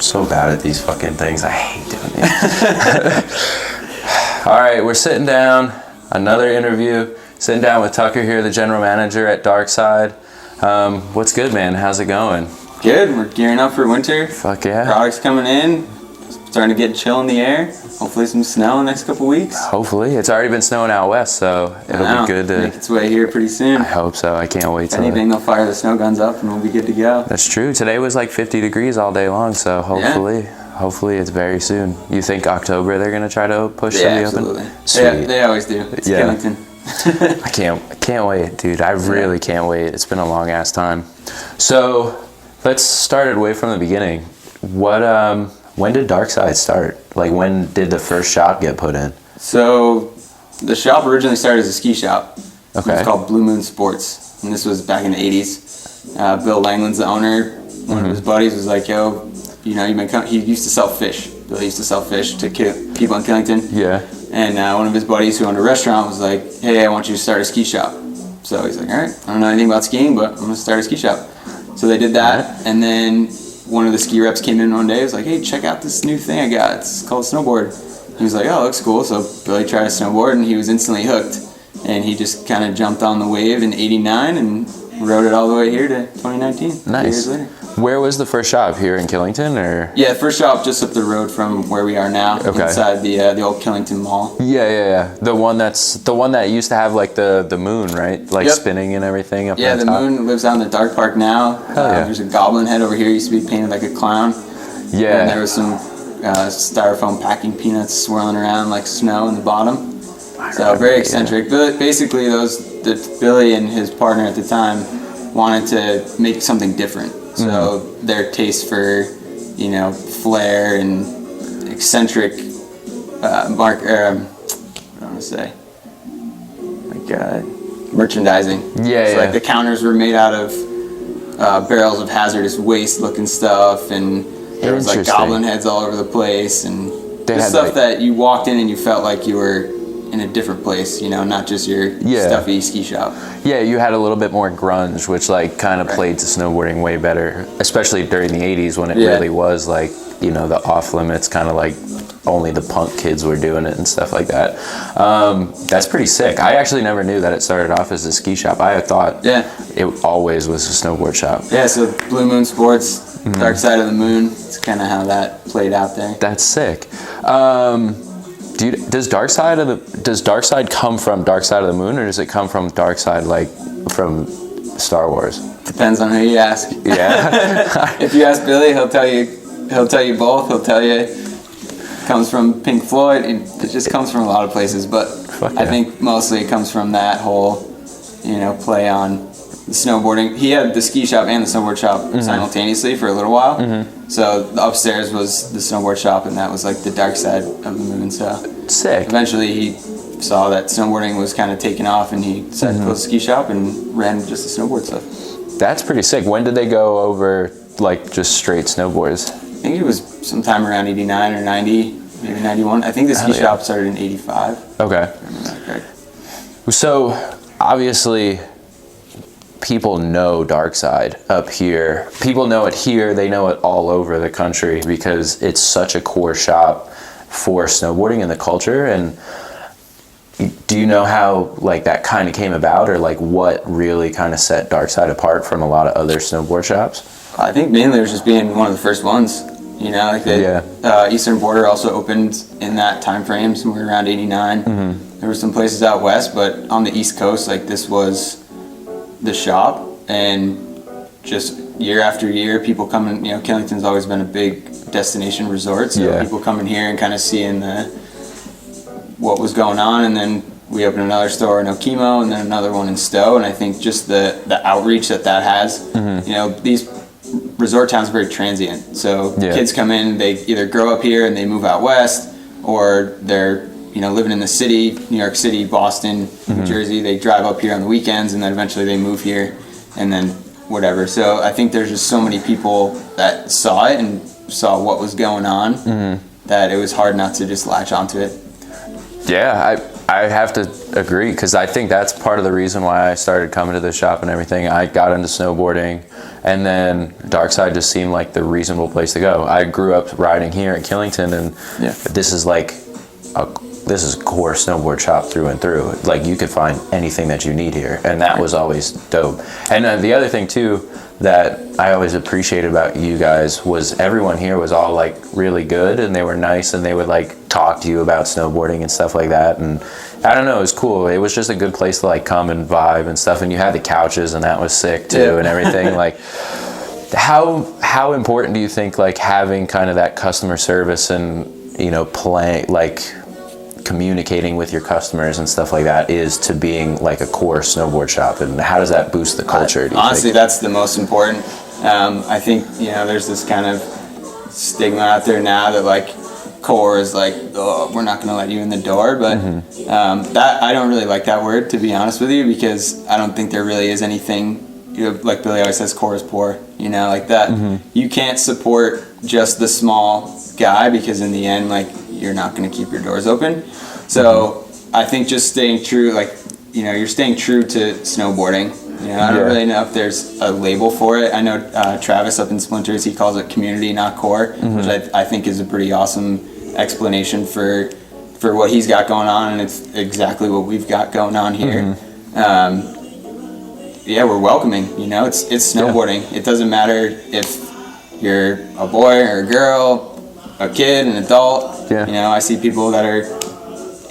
so bad at these fucking things. I hate doing it. All right, we're sitting down. Another interview. Sitting down with Tucker here, the general manager at Darkside. What's good, man? How's it going? Good. We're gearing up for winter. Fuck yeah. Products coming in. Starting to get chill in the air. Hopefully some snow in the next couple weeks. Hopefully. It's already been snowing out west, so it'll be good to make its way here pretty soon. I hope so. I can't wait. If anything, they'll fire the snow guns up and we'll be good to go. That's true. Today was like 50 degrees all day long, so hopefully it's very soon. You think October they're gonna try to push the absolutely. open? Sweet. They always do. It's Killington. I can't wait, dude. I really can't wait. It's been a long ass time. So let's start it way from the beginning. When did Darkside start? Like, when did the first shop get put in? So the shop originally started as a ski shop. Okay. It was called Blue Moon Sports, and this was back in the 80s. Bill Langland's the owner. One of his buddies was like, yo, he used to sell fish. Bill used to sell fish to people in Killington. Yeah. And one of his buddies who owned a restaurant was like, hey, I want you to start a ski shop. So he's like, all right, I don't know anything about skiing, but I'm going to start a ski shop. So they did that, and then one of the ski reps came in one day. He was like, hey, check out this new thing I got. It's called a snowboard. He was like, oh, it looks cool. So Billy tried a snowboard, and he was instantly hooked. And he just kind of jumped on the wave in '89 and rode it all the way here to 2019. Nice. 2 years later. Where was the first shop? Here in Killington, or? Yeah, first shop just up the road from where we are now, inside the old Killington Mall. Yeah. The one that used to have like the moon, right? Like spinning and everything up on the top. moon lives out in the dark park now. There's a goblin head over here. It used to be painted like a clown. Yeah. And there was some styrofoam packing peanuts swirling around like snow in the bottom. So very eccentric. But basically, Billy and his partner at the time wanted to make something different. So their taste for, flair and eccentric merchandising. Like the counters were made out of barrels of hazardous waste looking stuff, and there was like goblin heads all over the place, and stuff that you walked in and you felt like you were in a different place, not just your stuffy ski shop. Yeah, you had a little bit more grunge, which like kind of played to snowboarding way better, especially during the 80s when it really was like, the off limits, kind of like only the punk kids were doing it and stuff like that. That's pretty sick. I actually never knew that it started off as a ski shop. I thought it always was a snowboard shop. Yeah, so Blue Moon Sports, Dark Side of the Moon, it's kind of how that played out there. That's sick. Does Darkside come from Dark Side of the Moon, or does it come from Darkside, like from Star Wars? Depends on who you ask. Yeah. If you ask Billy, he'll tell you both. He'll tell you it comes from Pink Floyd. It just comes from a lot of places, but I think mostly it comes from that whole, play on the snowboarding. He had the ski shop and the snowboard shop simultaneously for a little while. So the upstairs was the snowboard shop, and that was like the dark side of the moon. So sick. Eventually he saw that snowboarding was kind of taking off, and he decided to close the ski shop and ran just the snowboard stuff. That's pretty sick. When did they go over like just straight snowboards? I think it was sometime around 89 or 90, maybe 91. I think the ski shop started in 85. Okay. So obviously people know Darkside up here. People know it here. They know it all over the country because it's such a core shop for snowboarding and the culture. And do you know how like that kind of came about, or like what really kind of set Darkside apart from a lot of other snowboard shops? I think mainly it was just being one of the first ones. Like the Eastern Border also opened in that time frame, somewhere around 89. There were some places out west, but on the East Coast, like this was the shop, and just year after year, people coming. Killington's always been a big destination resort, so people coming here and kind of seeing what was going on, and then we opened another store in Okemo, and then another one in Stowe, and I think just the outreach that has. These resort towns are very transient, so kids come in, they either grow up here and they move out west, or they're living in the city, New York City, Boston, New Jersey. They drive up here on the weekends, and then eventually they move here, and then whatever. So I think there's just so many people that saw it and saw what was going on that it was hard not to just latch onto it. Yeah, I have to agree, because I think that's part of the reason why I started coming to the shop and everything. I got into snowboarding, and then Darkside just seemed like the reasonable place to go. I grew up riding here in Killington, and this is like this is core snowboard shop through and through. Like, you could find anything that you need here, and that was always dope. And the other thing too that I always appreciated about you guys was everyone here was all like really good, and they were nice, and they would like talk to you about snowboarding and stuff like that. And I don't know, it was cool. It was just a good place to like come and vibe and stuff. And you had the couches, and that was sick too, and everything. Like, how important do you think like having kind of that customer service and, you know, communicating with your customers and stuff like that is to being like a core snowboard shop, and how does that boost the culture? Honestly, that's the most important. I think, you know, there's this kind of stigma out there now that like core is like, oh, we're not going to let you in the door, but that I don't really like that word, to be honest with you, because I don't think there really is anything, you know, like Billy always says, core is poor, you know, like that. You can't support just the small guy, because in the end, like, you're not going to keep your doors open. So I think just staying true, like, you know, you're staying true to snowboarding. You know, I don't really know if there's a label for it. I know Travis up in Splinters, he calls it community, not core, which I think is a pretty awesome explanation for what he's got going on, and it's exactly what we've got going on here. Yeah, we're welcoming. You know, it's snowboarding. It doesn't matter if you're a boy or a girl, a kid, an adult. You know, I see people that are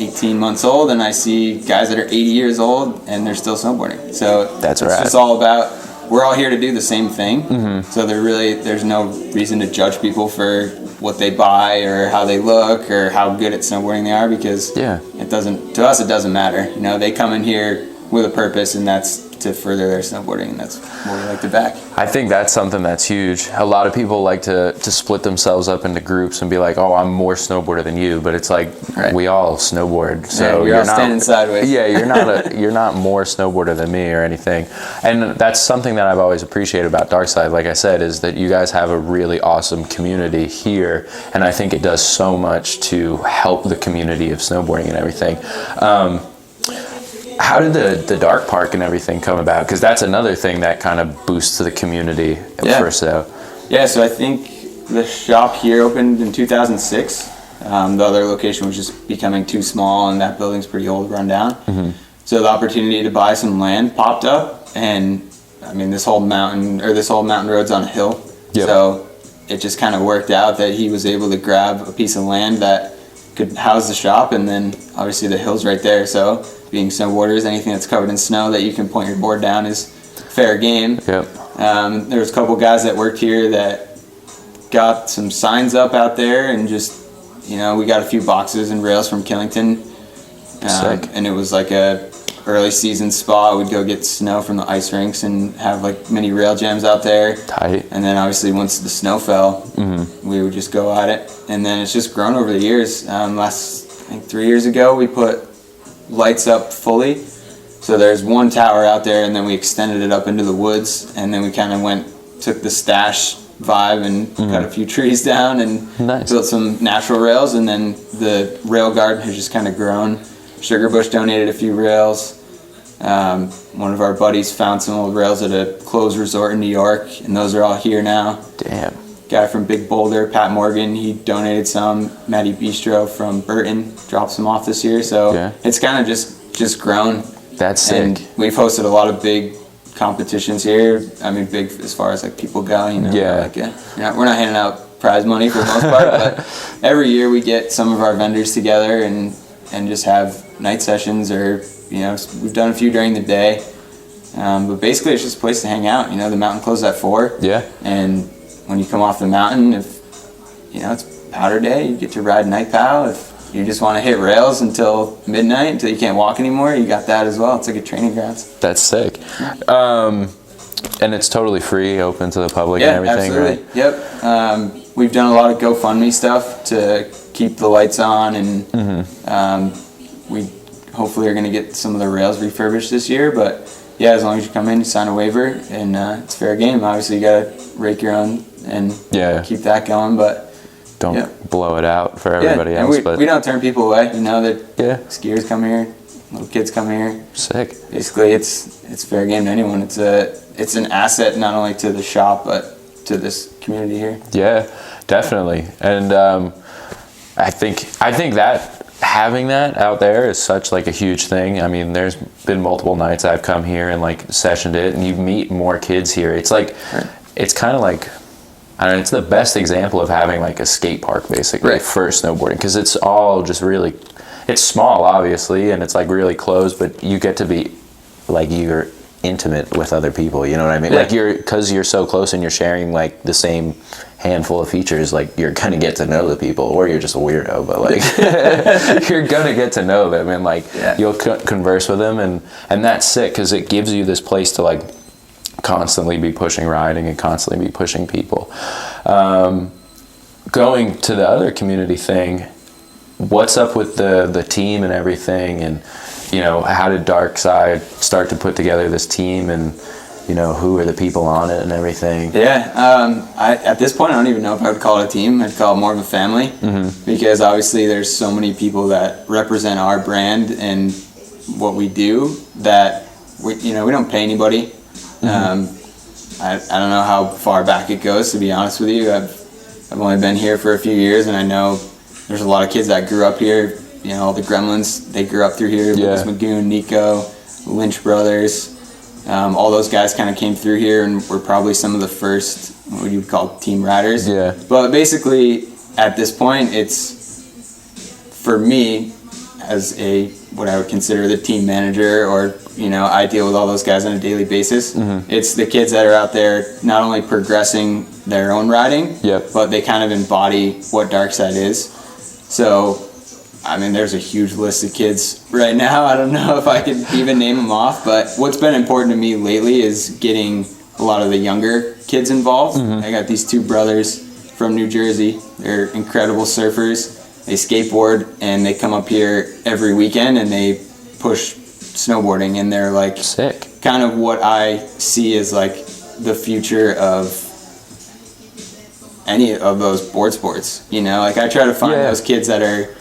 18 months old, and I see guys that are 80 years old, and they're still snowboarding. So it's just all about, we're all here to do the same thing. So there's no reason to judge people for what they buy or how they look or how good at snowboarding they are, because it doesn't, to us, it doesn't matter. You know, they come in here with a purpose, and that's to further their snowboarding, and that's what we like to back. I think that's something that's huge. A lot of people like to split themselves up into groups and be like, oh, I'm more snowboarder than you, but it's like, we all snowboard, so you're all standing sideways. You're not more snowboarder than me or anything. And that's something that I've always appreciated about Darkside, like I said, is that you guys have a really awesome community here, and I think it does so much to help the community of snowboarding and everything. How did the dark park and everything come about? Because that's another thing that kind of boosts the community for so. Yeah, so I think the shop here opened in 2006. The other location was just becoming too small, and that building's pretty old, run down. So the opportunity to buy some land popped up, and I mean, this whole mountain road's on a hill. So it just kind of worked out that he was able to grab a piece of land that could house the shop, and then obviously the hill's right there. So being snowboarders, anything that's covered in snow that you can point your board down is fair game. There was a couple guys that worked here that got some signs up out there, and just, you know, we got a few boxes and rails from Killington, and it was like a early season spot. We'd go get snow from the ice rinks and have like mini rail jams out there. And then obviously once the snow fell, we would just go at it, and then it's just grown over the years. Last, I think 3 years ago, we put lights up fully. So there's one tower out there, and then we extended it up into the woods, and then we kind of took the stash vibe and cut a few trees down and built some natural rails, and then the rail garden has just kind of grown. Sugar Bush donated a few rails. One of our buddies found some old rails at a closed resort in New York, and those are all here now. Guy from Big Boulder, Pat Morgan, he donated some. Matty Bistro from Burton dropped some off this year. So it's kind of just grown. That's sick. And we've hosted a lot of big competitions here. I mean, big as far as like people go, you know. We're not handing out prize money for the most part, but every year we get some of our vendors together and just have night sessions, or, you know, we've done a few during the day. But basically it's just a place to hang out. You know, the mountain closes at 4. And when you come off the mountain, if, you know, it's powder day, you get to ride night pow. If you just want to hit rails until midnight, until you can't walk anymore, you got that as well. It's like a training grounds. That's sick. And it's totally free, open to the public and everything, absolutely. Right? We've done a lot of GoFundMe stuff to keep the lights on, and we hopefully are going to get some of the rails refurbished this year. But yeah, as long as you come in, you sign a waiver, and it's fair game. Obviously, you got to rake your own and keep that going. But don't blow it out for everybody and else. But we don't turn people away. You know, that yeah, skiers come here, little kids come here. Sick. Basically, it's fair game to anyone. It's an asset not only to the shop but to this community here. Yeah, definitely. And I think that having that out there is such like a huge thing. I mean, there's been multiple nights I've come here and like sessioned it, and you meet more kids here. It's like, it's kind of like, I don't know, it's the best example of having like a skate park basically for snowboarding, because it's all just really, it's small obviously, and it's like really closed, but you get to be like, you're intimate with other people, you know what I mean? Like because you're so close and you're sharing like the same handful of features, like you're gonna get to know the people, or you're just a weirdo, but like you're gonna get to know them, and like you'll converse with them, and that's sick because it gives you this place to like constantly be pushing riding and constantly be pushing people. Going to the other community thing, what's up with the team and everything, and you know, how did Darkside start to put together this team, and you know, who are the people on it and everything? At this point I don't even know if I would call it a team. I'd call it more of a family, because obviously there's so many people that represent our brand and what we do that we don't pay anybody. I don't know how far back it goes, to be honest with you. I've only been here for a few years, and I know there's a lot of kids that grew up here. You know, all the Gremlins, they grew up through here. Lucas Magoon, Nico, Lynch brothers, all those guys kind of came through here and were probably some of the first, what you would call team riders. Yeah. But basically, at this point, it's, for me, as what I would consider the team manager, or, you know, I deal with all those guys on a daily basis. It's the kids that are out there not only progressing their own riding, but they kind of embody what Darkside is. So, I mean, there's a huge list of kids right now. I don't know if I could even name them off, but what's been important to me lately is getting a lot of the younger kids involved. I got these two brothers from New Jersey. They're incredible surfers. They skateboard, and they come up here every weekend and they push snowboarding, and they're like sick. Kind of what I see as like the future of any of those board sports. You know, like I try to find those kids that are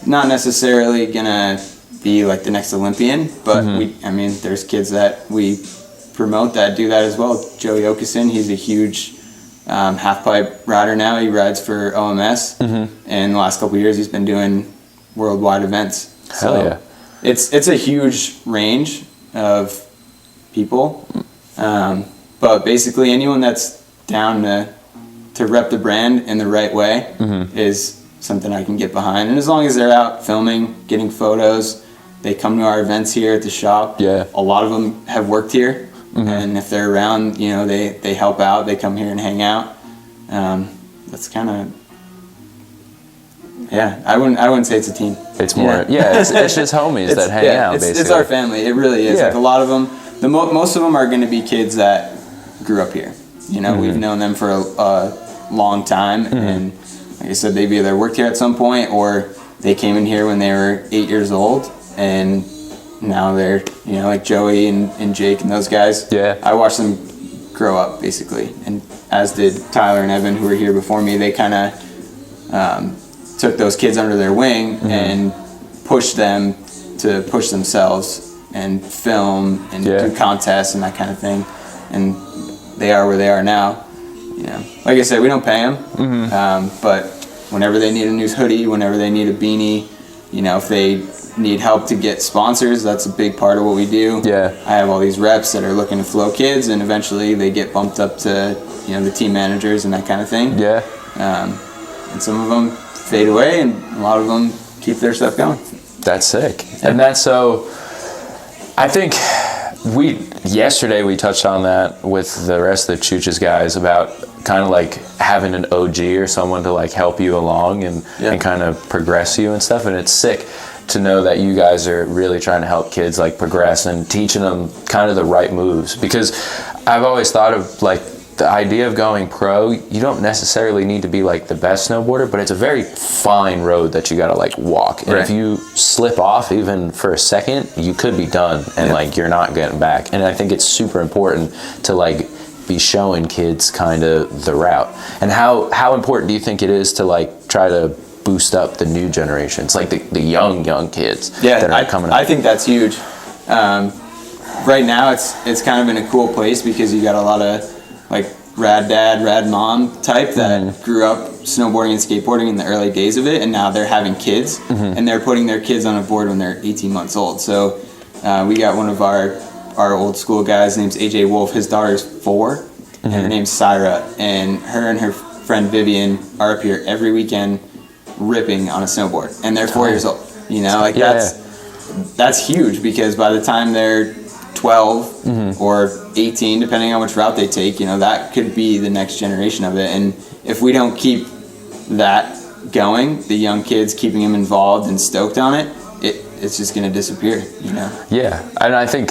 not necessarily gonna be like the next Olympian, but there's kids that we promote that do that as well. Joey Okeson, he's a huge half pipe rider now. He rides for OMS, and the last couple of years he's been doing worldwide events. Hell yeah. It's a huge range of people, but basically anyone that's down to rep the brand in the right way is something I can get behind. And as long as they're out filming, getting photos, they come to our events here at the shop. A lot of them have worked here, and if they're around, you know, they help out, they come here and hang out. That's kind of, I wouldn't say it's a team. It's more, it's just homies that hang out, basically. It's our family. It really is. Like a lot of them, most of them are going to be kids that grew up here. You know, we've known them for a long time, and like I said, they've either worked here at some point, or they came in here when they were 8 years old, and now they're, you know, like Joey and Jake and those guys. I watched them grow up, basically, and as did Tyler and Evan, who were here before me. They kind of took those kids under their wing and pushed them to push themselves and film and do contests and that kind of thing, and they are where they are now. You know, like I said, we don't pay them, but whenever they need a new hoodie, whenever they need a beanie, you know, if they need help to get sponsors, that's a big part of what we do. I have all these reps that are looking to flow kids, and eventually they get bumped up to, you know, the team managers and that kind of thing. And some of them fade away, and a lot of them keep their stuff going. That's sick. And that's so, I think yesterday we touched on that with the rest of the Chooches guys about kind of like having an OG or someone to like help you along and kind of progress you and stuff. And it's sick to know that you guys are really trying to help kids like progress and teaching them kind of the right moves, because I've always thought of like the idea of going pro, you don't necessarily need to be like the best snowboarder, but it's a very fine road that you got to like walk. And if you slip off even for a second, you could be done, and like you're not getting back. And I think it's super important to like be showing kids kind of the route. And how important do you think it is to like try to boost up the new generations, like the young kids that are coming up? I think that's huge. Right now it's kind of in a cool place because you got a lot of like rad dad, rad mom type that grew up snowboarding and skateboarding in the early days of it, and now they're having kids and they're putting their kids on a board when they're 18 months old. So we got one of our old school guys, name's AJ Wolf. His daughter's 4 and her name's Syra, and her friend Vivian are up here every weekend ripping on a snowboard, and they're 4 years old. You know, like that's huge, because by the time they're 12 or 18, depending on which route they take, you know, that could be the next generation of it. And if we don't keep that going, the young kids, keeping them involved and stoked on it, it's just going to disappear, you know? Yeah, and I think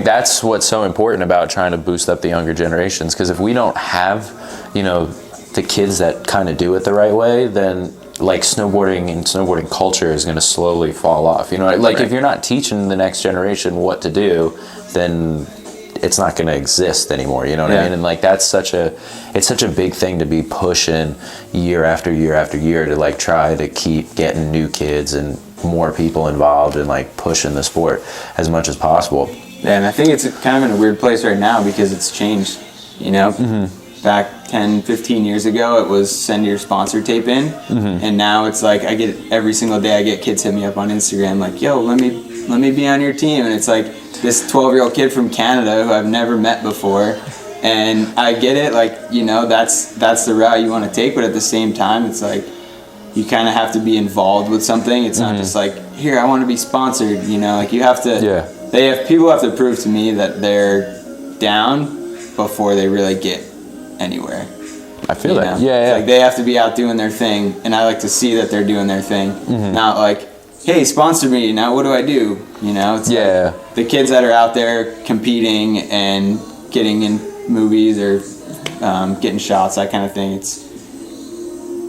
that's what's so important about trying to boost up the younger generations, because if we don't have, you know, the kids that kind of do it the right way, then like snowboarding and snowboarding culture is going to slowly fall off. You know, like if you're not teaching the next generation what to do, then it's not going to exist anymore. You know what I mean? And like it's such a big thing to be pushing year after year after year to like try to keep getting new kids and more people involved and like pushing the sport as much as possible. Yeah, and I think it's kind of in a weird place right now because it's changed. You know, back 10, 15 years ago, it was send your sponsor tape in, and now it's like every single day I get kids hit me up on Instagram like, yo, let me be on your team, and it's like this 12-year-old kid from Canada who I've never met before, and I get it, like, you know, that's the route you want to take, but at the same time, it's like you kind of have to be involved with something. It's not just like, here, I want to be sponsored, you know, like you have to. People have to prove to me that they're down before they really get anywhere. I feel that. It's like they have to be out doing their thing, and I like to see that they're doing their thing. Not like, hey, sponsor me, now what do I do? You know, it's like the kids that are out there competing and getting in movies or getting shots, that kind of thing.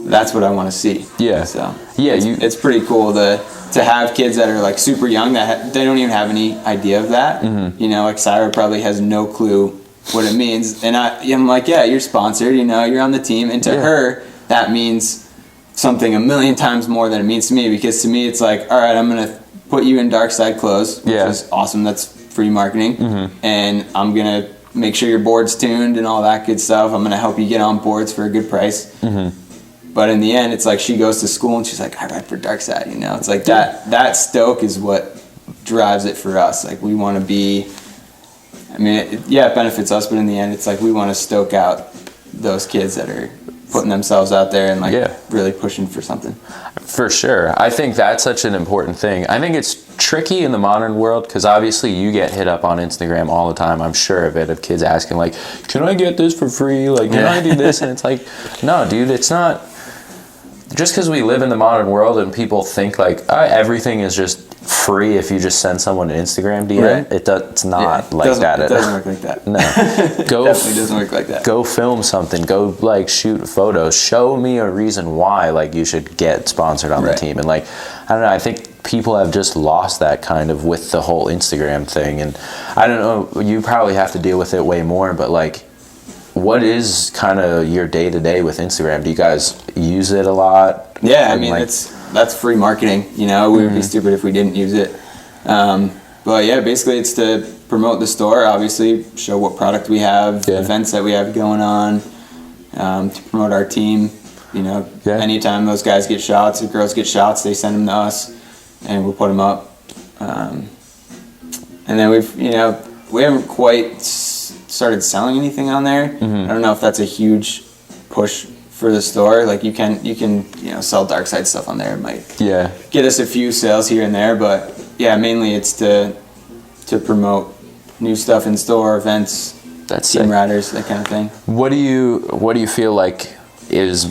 That's what I want to see. So it's pretty cool to have kids that are like super young that they don't even have any idea of that. You know, like Syra probably has no clue what it means, and I'm like, yeah, you're sponsored, you know, you're on the team, and to her that means something a million times more than it means to me, because to me it's like, all right, I'm gonna put you in Darkside clothes, which is awesome, that's free marketing, and I'm gonna make sure your board's tuned and all that good stuff. I'm gonna help you get on boards for a good price. But in the end, it's like she goes to school and she's like, I ride for Darkside, you know. It's like that stoke is what drives it for us. Like we want to be, I mean, it benefits us, but in the end, it's like we want to stoke out those kids that are putting themselves out there and like really pushing for something. For sure. I think that's such an important thing. I think it's tricky in the modern world because obviously you get hit up on Instagram all the time, I'm sure of it, of kids asking like, can I get this for free? Like, can I do this? And it's like, no, dude, it's not. Just because we live in the modern world and people think like everything is just free if you just send someone an Instagram DM, it's not like that. It doesn't work like that. No. Definitely doesn't work like that. Go film something. Go like shoot photos. Show me a reason why like you should get sponsored on the team. And like, I don't know, I think people have just lost that kind of with the whole Instagram thing. And I don't know, you probably have to deal with it way more, but like, what is kind of your day-to-day with Instagram? Do you guys use it a lot? Yeah, I mean, like, that's free marketing. You know, we would be stupid if we didn't use it. But yeah, basically it's to promote the store, obviously, show what product we have, events that we have going on, to promote our team. You know, anytime those guys get shots or girls get shots, they send them to us, and we'll put them up. And then we haven't quite started selling anything on there. I don't know if that's a huge push for the store. Like you can sell Darkside stuff on there. It might get us a few sales here and there, but yeah, mainly it's to promote new stuff in store, events, team riders, that kind of thing. What do you feel like is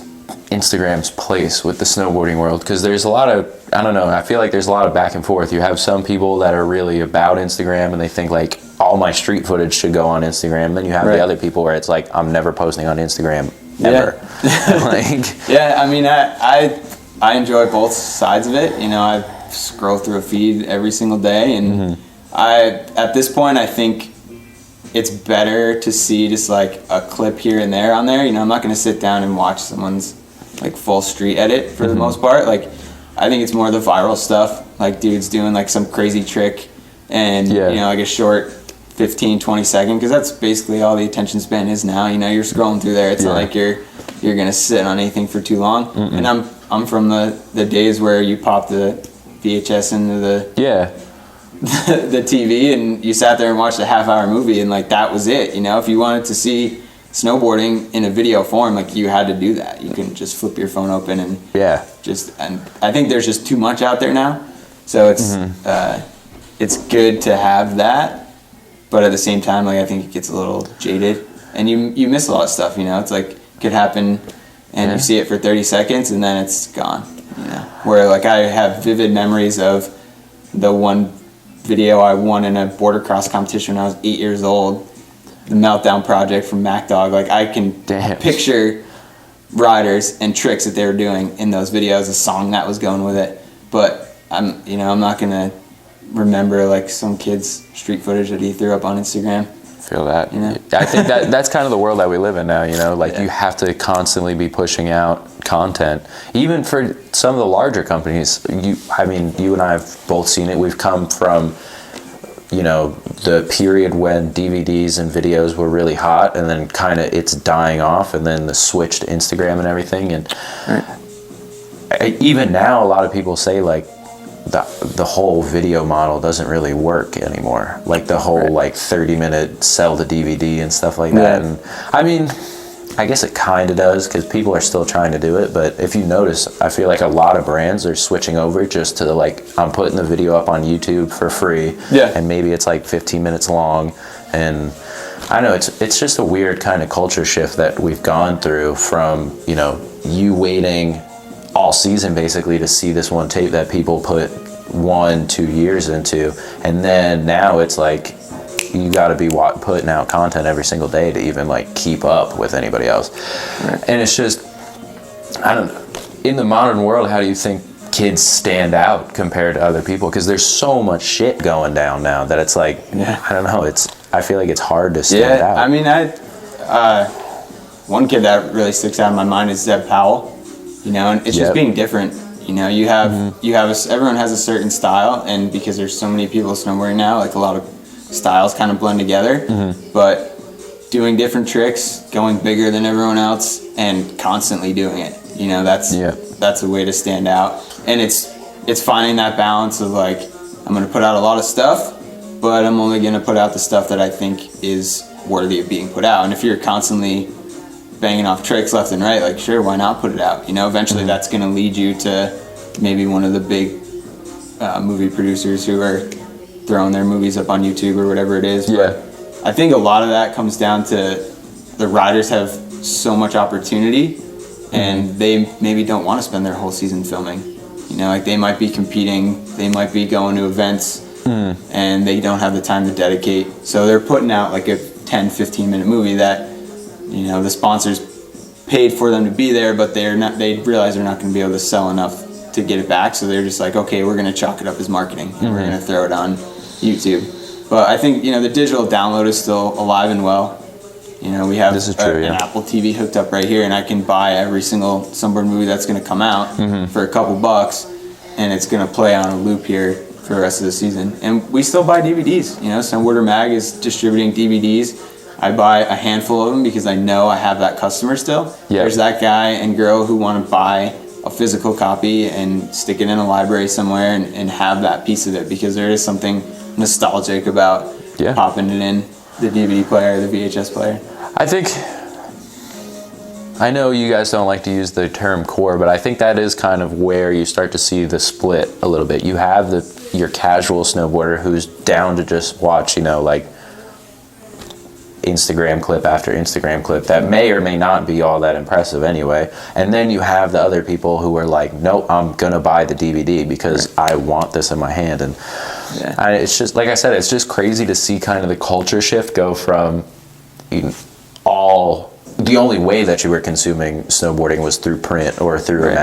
Instagram's place with the snowboarding world? Because there's a lot of, I don't know, I feel like there's a lot of back and forth. You have some people that are really about Instagram and they think like all my street footage should go on Instagram. Then you have the other people where it's like, I'm never posting on Instagram ever. I mean, I enjoy both sides of it. You know, I scroll through a feed every single day, and at this point I think it's better to see just like a clip here and there on there. You know, I'm not going to sit down and watch someone's like full street edit for the most part. Like, I think it's more the viral stuff, like dudes doing like some crazy trick and, you know, like a short 15, 20 second, because that's basically all the attention span is now. You know, you're scrolling through there. It's not like you're going to sit on anything for too long. And I'm from the days where you pop the VHS into the TV and you sat there and watched a half-hour movie, and like that was it. You know, if you wanted to see snowboarding in a video form, like you had to do that. You couldn't just flip your phone open and and I think there's just too much out there now, so it's good to have that, but at the same time, like I think it gets a little jaded and you miss a lot of stuff. You know, it's like it could happen and you see it for 30 seconds and then it's gone. You know, where like I have vivid memories of the one video I won in a border cross competition when I was 8 years old, the Meltdown Project from MacDog. Like I can picture riders and tricks that they were doing in those videos, a song that was going with it. But I'm not gonna remember like some kid's street footage that he threw up on Instagram. Feel that. You know? I think that's kind of the world that we live in now. You know, like you have to constantly be pushing out content, even for some of the larger companies. You and I have both seen it. We've come from, you know, the period when DVDs and videos were really hot, and then kind of it's dying off, and then the switch to Instagram and everything. And even now, a lot of people say like the whole video model doesn't really work anymore. Like the whole like 30-minute sell the DVD and stuff like that. And I mean, I guess it kind of does because people are still trying to do it. But if you notice, I feel like a lot of brands are switching over just to like, I'm putting the video up on YouTube for free. And maybe it's like 15 minutes long. And I know it's just a weird kind of culture shift that we've gone through from, you know, you waiting all season basically to see this one tape that people put 1-2 years into, and then now it's like you got to be putting out content every single day to even like keep up with anybody else. And it's just, I don't know, in the modern world, how do you think kids stand out compared to other people? Because there's so much shit going down now that it's like, I don't know, I feel like it's hard to stand out. I mean, one kid that really sticks out in my mind is Zeb Powell. You know, and it's just being different. You know, you have everyone has a certain style, and because there's so many people snowboarding now, like a lot of styles kind of blend together. But doing different tricks, going bigger than everyone else, and constantly doing it. You know, that's a way to stand out. And it's finding that balance of like, I'm going to put out a lot of stuff, but I'm only going to put out the stuff that I think is worthy of being put out. And if you're constantly banging off tricks left and right, like sure, why not put it out? You know, eventually that's going to lead you to maybe one of the big movie producers who are throwing their movies up on YouTube or whatever it is. But I think a lot of that comes down to the riders have so much opportunity and they maybe don't want to spend their whole season filming. You know, like they might be competing, they might be going to events and they don't have the time to dedicate. So they're putting out like a 10-15 minute movie that, you know, the sponsors paid for them to be there, but they realize they're not going to be able to sell enough to get it back. So they're just like, okay, we're going to chalk it up as marketing and we're going to throw it on YouTube. But I think, you know, the digital download is still alive and well. You know, we have an Apple TV hooked up right here, and I can buy every single snowboard movie that's going to come out for a couple bucks, and it's going to play on a loop here for the rest of the season. And we still buy DVDs. You know, Snowboarder Mag is distributing DVDs. I buy a handful of them because I know I have that customer still. There's that guy and girl who want to buy a physical copy and stick it in a library somewhere and have that piece of it, because there is something nostalgic about popping it in the DVD player, the VHS player. I know you guys don't like to use the term core, but I think that is kind of where you start to see the split a little bit. You have your casual snowboarder who's down to just watch, you know, like Instagram clip after Instagram clip that may or may not be all that impressive anyway. And then you have the other people who are like, no, I'm gonna buy the DVD because I want this in my hand. And it's just, like I said, it's just crazy to see kind of the culture shift go from the only way that you were consuming snowboarding was through print or through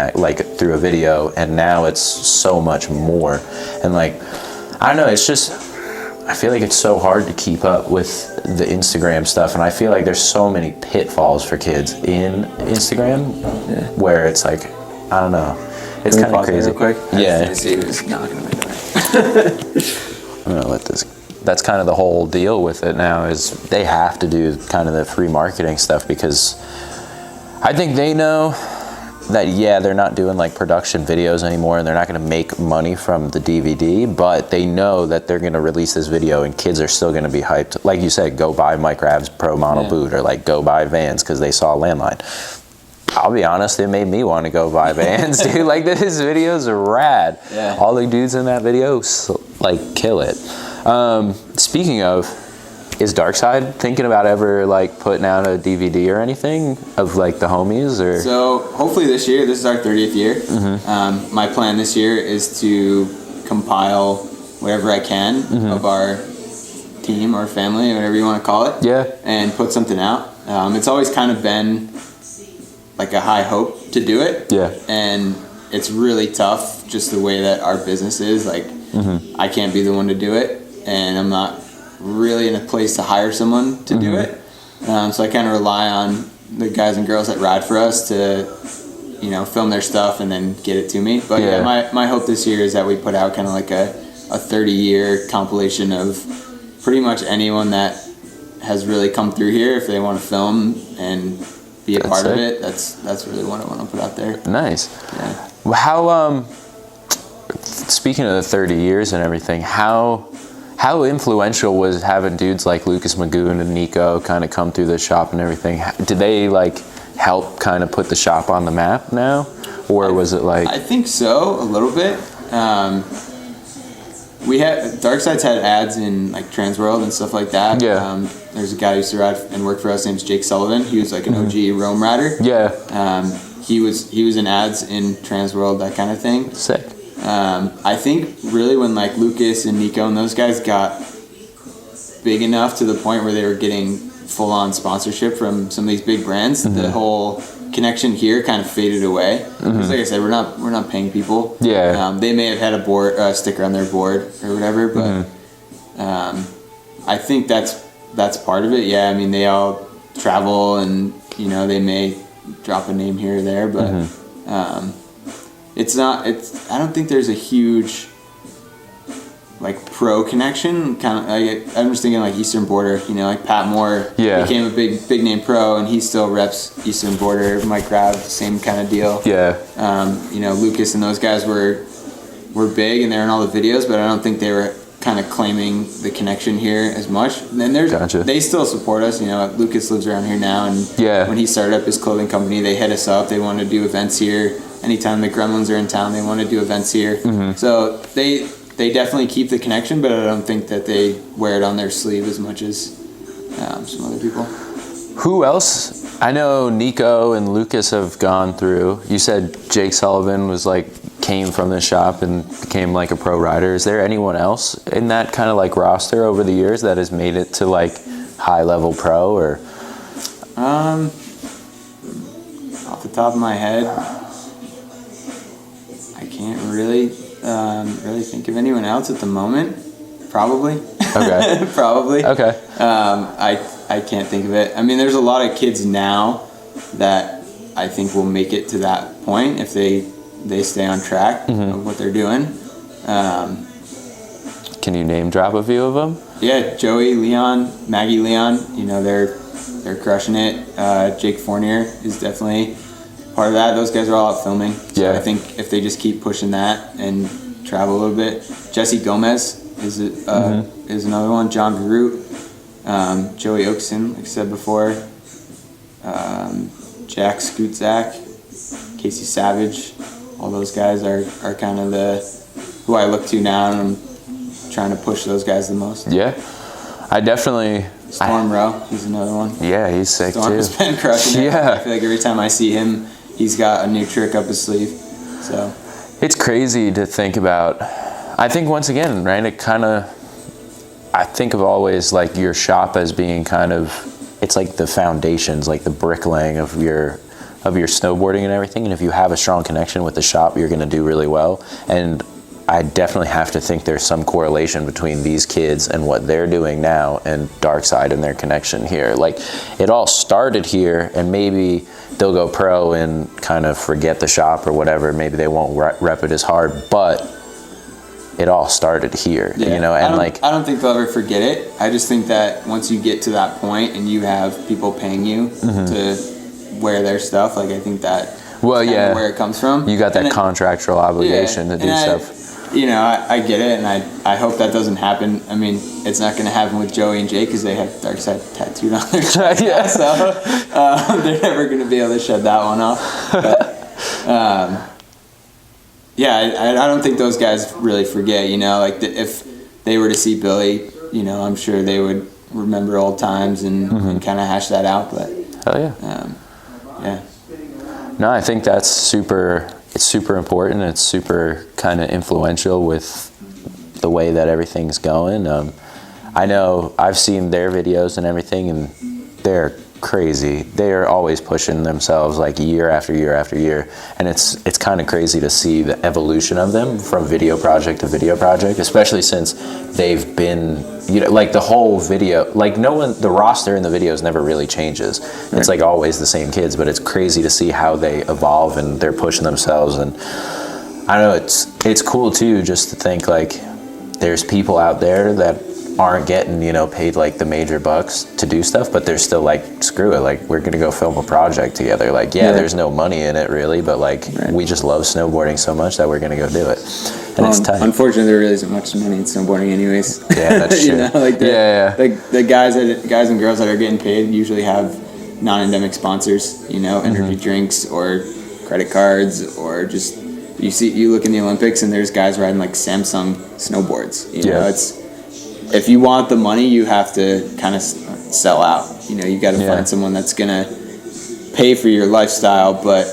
through a video, and now it's so much more. And like, I don't know, it's just, I feel like it's so hard to keep up with the Instagram stuff, and I feel like there's so many pitfalls for kids in Instagram where it's like, I don't know. It's kind of crazy. Real quick? Yeah. I see who's knocking on my door. I'm gonna let this. That's kind of the whole deal with it now, is they have to do kind of the free marketing stuff, because I think they know that, yeah, they're not doing like production videos anymore and they're not going to make money from the DVD, but they know that they're going to release this video and kids are still going to be hyped. Like you said, go buy Mike Rav's Pro Model boot, or like go buy Vans because they saw Landline. I'll be honest, it made me want to go buy Vans, dude. Like, this video's rad. Yeah. All the dudes in that video like kill it. Speaking of, is Darkside thinking about ever like putting out a DVD or anything of like the homies? Or so hopefully this year, this is our 30th year. My plan this year is to compile whatever I can of our team or family, whatever you want to call it, and put something out. It's always kind of been like a high hope to do it, and it's really tough just the way that our business is. Like, I can't be the one to do it, and I'm not really in a place to hire someone to do it, so I kind of rely on the guys and girls that ride for us to, you know, film their stuff and then get it to me. But my hope this year is that we put out kind of like a 30-year compilation of pretty much anyone that has really come through here. If they want to film and be a part of it, that's really what I want to put out there. Nice. Yeah. How speaking of the 30 years and everything, how influential was having dudes like Lucas Magoon and Nico kind of come through the shop and everything? Did they like help kind of put the shop on the map now, or was it like? I think so, a little bit. We had Darkside's had ads in like Transworld and stuff like that. Yeah. There's a guy who used to ride and work for us, named Jake Sullivan. He was like an OG Rome rider. Yeah. He was in ads in Transworld, that kind of thing. Sick. I think really when like Lucas and Nico and those guys got big enough to the point where they were getting full on sponsorship from some of these big brands, the whole connection here kind of faded away. Because like I said, we're not paying people. Yeah. They may have had a sticker on their board or whatever, but I think that's part of it. Yeah, I mean, they all travel and, you know, they may drop a name here or there, but I don't think there's a huge like pro connection. Kind of like, I'm just thinking like Eastern Border, you know, like Pat Moore became a big name pro and he still reps Eastern Border. Mike Rav, same kind of deal. Yeah. You know, Lucas and those guys were big and they're in all the videos, but I don't think they were kind of claiming the connection here as much. And then they still support us. You know, Lucas lives around here now, and when he started up his clothing company, they hit us up. They want to do events here. Anytime the Gremlins are in town, they want to do events here. So they definitely keep the connection, but I don't think that they wear it on their sleeve as much as some other people. Who else? I know Nico and Lucas have gone through. You said Jake Sullivan was like came from the shop and became like a pro rider. Is there anyone else in that kind of like roster over the years that has made it to like high level pro? Or off the top of my head, I can't really think of anyone else at the moment. Probably. Okay. Probably. Okay. I can't think of it. I mean, there's a lot of kids now that I think will make it to that point if they stay on track of what they're doing. Can you name drop a few of them? Yeah, Joey, Leon, Maggie, Leon. You know, they're crushing it. Jake Fournier is definitely part of that. Those guys are all out filming. So I think if they just keep pushing that and travel a little bit. Jesse Gomez is another one. John Garut, Joey Oakson, like I said before. Jack Scootzak, Casey Savage. All those guys are kind of who I look to now, and I'm trying to push those guys the most. Yeah, I definitely. Storm Rowe, he's another one. Yeah, he's sick Storm too. has been crushing it. Yeah. I feel like every time I see him, he's got a new trick up his sleeve. So it's crazy to think about. I think once again, right? I think of always like your shop as being kind of. It's like the foundations, like the bricklaying of your snowboarding and everything. And if you have a strong connection with the shop, you're going to do really well. And I definitely have to think there's some correlation between these kids and what they're doing now and Darkside and their connection here. Like, it all started here, and maybe they'll go pro and kind of forget the shop or whatever. Maybe they won't rep it as hard, but it all started here, you know? And I don't think they'll ever forget it. I just think that once you get to that point and you have people paying you to wear their stuff, like, I think that where it comes from. You got that contractual obligation to do stuff. You know, I get it, and I hope that doesn't happen. I mean, it's not going to happen with Joey and Jake because they have Darkside tattooed on their chest. So they're never going to be able to shed that one off. But, I don't think those guys really forget, you know, like if they were to see Billy, you know, I'm sure they would remember old times and kind of hash that out. But no, I think that's it's super important. It's super kind of influential with the way that everything's going. I know I've seen their videos and everything, and they're crazy. They are always pushing themselves like year after year after year, and it's kind of crazy to see the evolution of them from video project to video project, especially since they've been, you know, like the whole video, like the roster in the videos never really changes. Right. It's like always the same kids, but it's crazy to see how they evolve and they're pushing themselves. And I don't know, it's cool too, just to think like there's people out there that aren't getting, you know, paid like the major bucks to do stuff, but they're still like, screw it, like we're gonna go film a project together. Like, there's no money in it really, but like we just love snowboarding so much that we're gonna go do it. And it's tight. Unfortunately, there really isn't much money in snowboarding anyways. Yeah, that's true. You know, like the guys and girls that are getting paid usually have non-endemic sponsors, you know, energy drinks or credit cards, or just you look in the Olympics and there's guys riding like Samsung snowboards. You know, if you want the money, you have to kind of sell out. You know, you got to find someone that's gonna pay for your lifestyle, but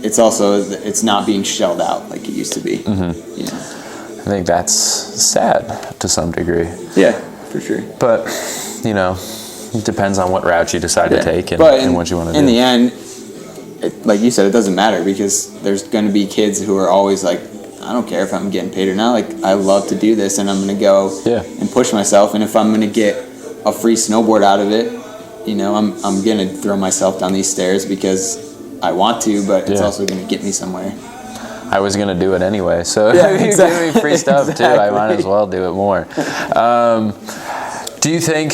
it's not being shelled out like it used to be. You know? I think that's sad to some degree. Yeah, for sure. But you know, it depends on what route you decide to take and what you want to do. In the end, like you said, it doesn't matter, because there's going to be kids who are always like, I don't care if I'm getting paid or not. Like, I love to do this, and I'm going to go and push myself. And if I'm going to get a free snowboard out of it, you know, I'm going to throw myself down these stairs because I want to, but it's also going to get me somewhere. I was going to do it anyway, so if you're doing free stuff too, I might as well do it more. Do you think,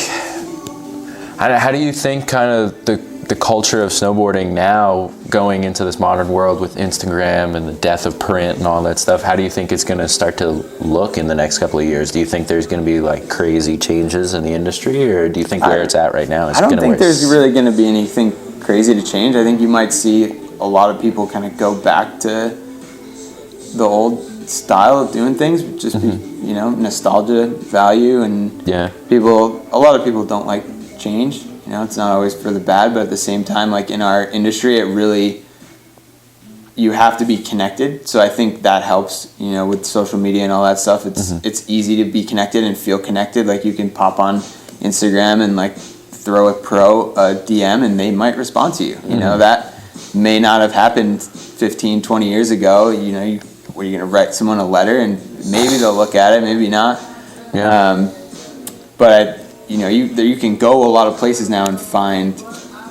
how do you think kind of the culture of snowboarding now going into this modern world with Instagram and the death of print and all that stuff, how do you think it's going to start to look in the next couple of years? Do you think there's going to be like crazy changes in the industry, or do you think where it's at right now is I don't think there's really going to be anything crazy to change. I think you might see a lot of people kind of go back to the old style of doing things, just be, you know, nostalgia value, and a lot of people don't like change. You know, it's not always for the bad, but at the same time, like in our industry, you have to be connected. So I think that helps, you know, with social media and all that stuff. It's easy to be connected and feel connected. Like, you can pop on Instagram and like throw a pro a DM and they might respond to you. You know, that may not have happened 15, 20 years ago. You know, were you going to write someone a letter and maybe they'll look at it, maybe not. But you know, you can go a lot of places now and find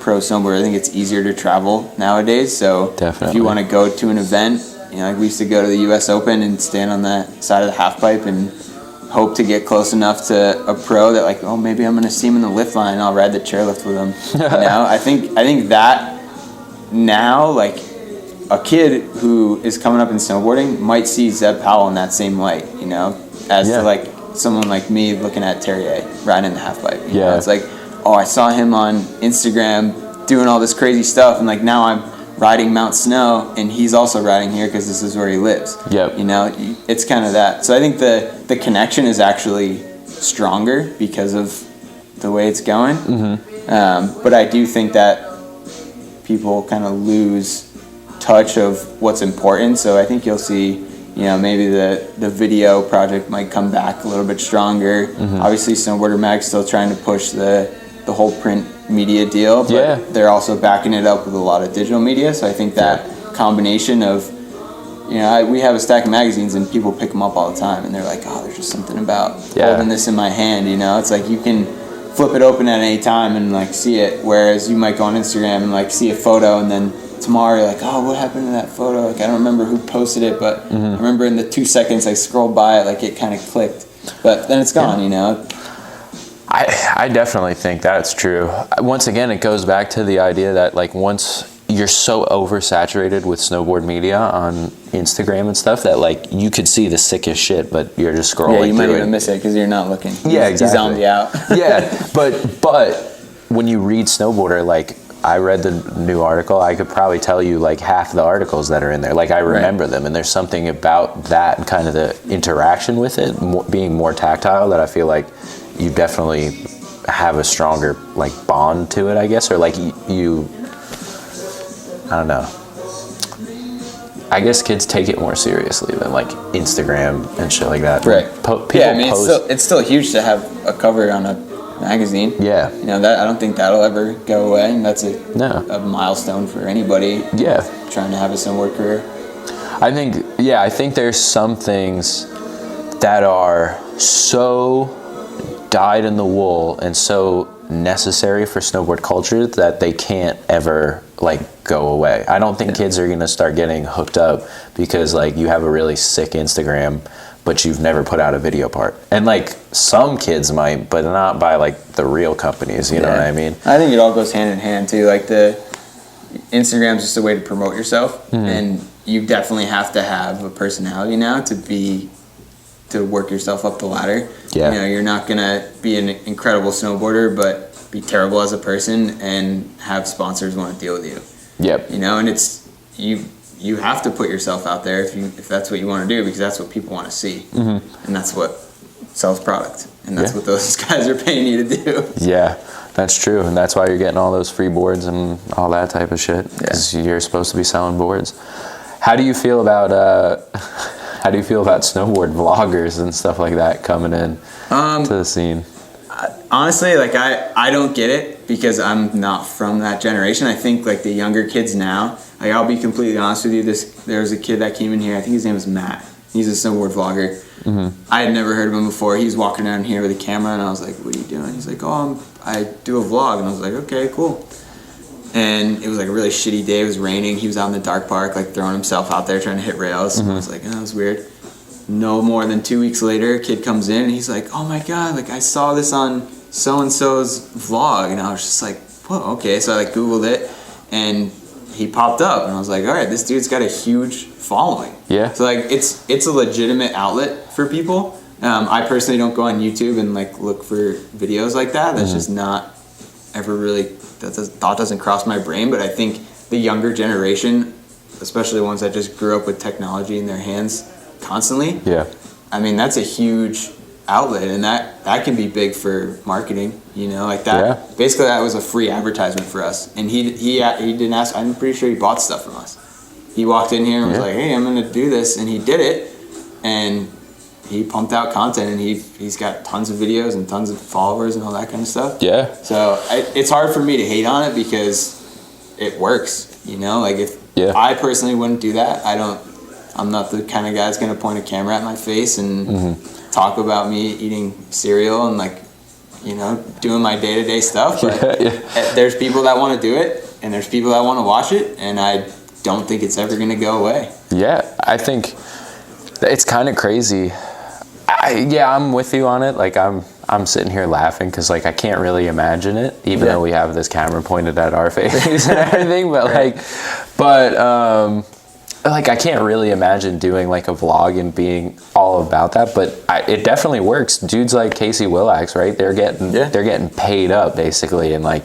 pro snowboard. I think it's easier to travel nowadays. So if you want to go to an event, you know, like we used to go to the U.S. Open and stand on the side of the half pipe and hope to get close enough to a pro that like, oh, maybe I'm going to see him in the lift line and I'll ride the chairlift with him. You know, I think that now, like, a kid who is coming up in snowboarding might see Zeb Powell in that same light, you know, as to like someone like me looking at Terrier riding in the half pipe. You know? It's like, oh, I saw him on Instagram doing all this crazy stuff, and like now I'm riding Mount Snow and he's also riding here because this is where he lives. You know, it's kind of that. So I think the connection is actually stronger because of the way it's going. But I do think that people kind of lose touch of what's important. So I think you'll see, you know, maybe the video project might come back a little bit stronger. Obviously, Snowboarder Mag's still trying to push the whole print media deal, but they're also backing it up with a lot of digital media. So I think that combination of, you know, we have a stack of magazines and people pick them up all the time and they're like, oh, there's just something about holding this in my hand, you know? It's like you can flip it open at any time and like see it, whereas you might go on Instagram and like see a photo and then tomorrow you're like, oh, what happened to that photo? Like, I don't remember who posted it, but I remember in the 2 seconds I scrolled by it, like it kind of clicked, but then it's gone, you know? I definitely think that's true. Once again, it goes back to the idea that like once you're so oversaturated with snowboard media on Instagram and stuff that like you could see the sickest shit, but you're just scrolling. Yeah, you might through even miss it because you're not looking. Yeah, exactly. He's zombie out. Yeah, but when you read Snowboarder, like I read the new article, I could probably tell you like half the articles that are in there. Like I remember them, and there's something about that and kind of the interaction with it being more tactile that I feel like you definitely have a stronger like bond to it, I guess, or like you I don't know. I guess kids take it more seriously than like Instagram and shit like that. Right. Yeah, I mean, it's still huge to have a cover on a magazine. Yeah. You know, that I don't think that'll ever go away, and that's a milestone for anybody. Yeah. Trying to have a snowboard career. I think there's some things that are so dyed in the wool and so necessary for snowboard culture that they can't ever like go away. I don't think kids are gonna start getting hooked up because like you have a really sick Instagram but you've never put out a video part. And like some kids might, but not by like the real companies, you know what I mean? I think it all goes hand in hand too. Like the Instagram's just a way to promote yourself, and you definitely have to have a personality now to work yourself up the ladder. Yeah. You know, you're not gonna be an incredible snowboarder, but be terrible as a person and have sponsors want to deal with you. Yep. You know, and it's you have to put yourself out there if that's what you want to do, because that's what people want to see, and that's what sells product, and that's what those guys are paying you to do. Yeah, that's true, and that's why you're getting all those free boards and all that type of shit, because you're supposed to be selling boards. How do you feel about snowboard vloggers and stuff like that coming in to the scene? Honestly, like I don't get it because I'm not from that generation. I think like the younger kids now, like I'll be completely honest with you, there was a kid that came in here, I think his name was Matt. He's a snowboard vlogger. I had never heard of him before. He was walking down here with a camera and I was like, what are you doing? He's like, oh, I do a vlog. And I was like, okay, cool. And it was like a really shitty day. It was raining. He was out in the dark park, like throwing himself out there trying to hit rails. And I was like, oh, that was weird. No more than 2 weeks later, a kid comes in and he's like, oh my God, like I saw this on so-and-so's vlog. And I was just like, whoa, okay. So I like Googled it and he popped up and I was like, all right, this dude's got a huge following. Yeah. So like it's a legitimate outlet for people. I personally don't go on YouTube and like look for videos like that. That's just not ever really, thought doesn't cross my brain. But I think the younger generation, especially the ones that just grew up with technology in their hands constantly. Yeah. I mean, that's a huge outlet, and that can be big for marketing, you know, like that. Yeah. Basically, that was a free advertisement for us. And he didn't ask, I'm pretty sure he bought stuff from us. He walked in here and was like, hey, I'm going to do this. And he did it. And he pumped out content, and he's got tons of videos and tons of followers and all that kind of stuff. Yeah. So it's hard for me to hate on it because it works, you know, like if I personally wouldn't do that, I'm not the kind of guy that's going to point a camera at my face and talk about me eating cereal and like, you know, doing my day-to-day stuff. But there's people that want to do it and there's people that want to watch it, and I don't think it's ever going to go away. Yeah, I think it's kind of crazy. I'm with you on it. Like I'm sitting here laughing because like I can't really imagine it, even though we have this camera pointed at our face and everything. But like I can't really imagine doing like a vlog and being all about that. But it definitely works. Dudes like Casey Willax, right? They're getting paid up basically, and like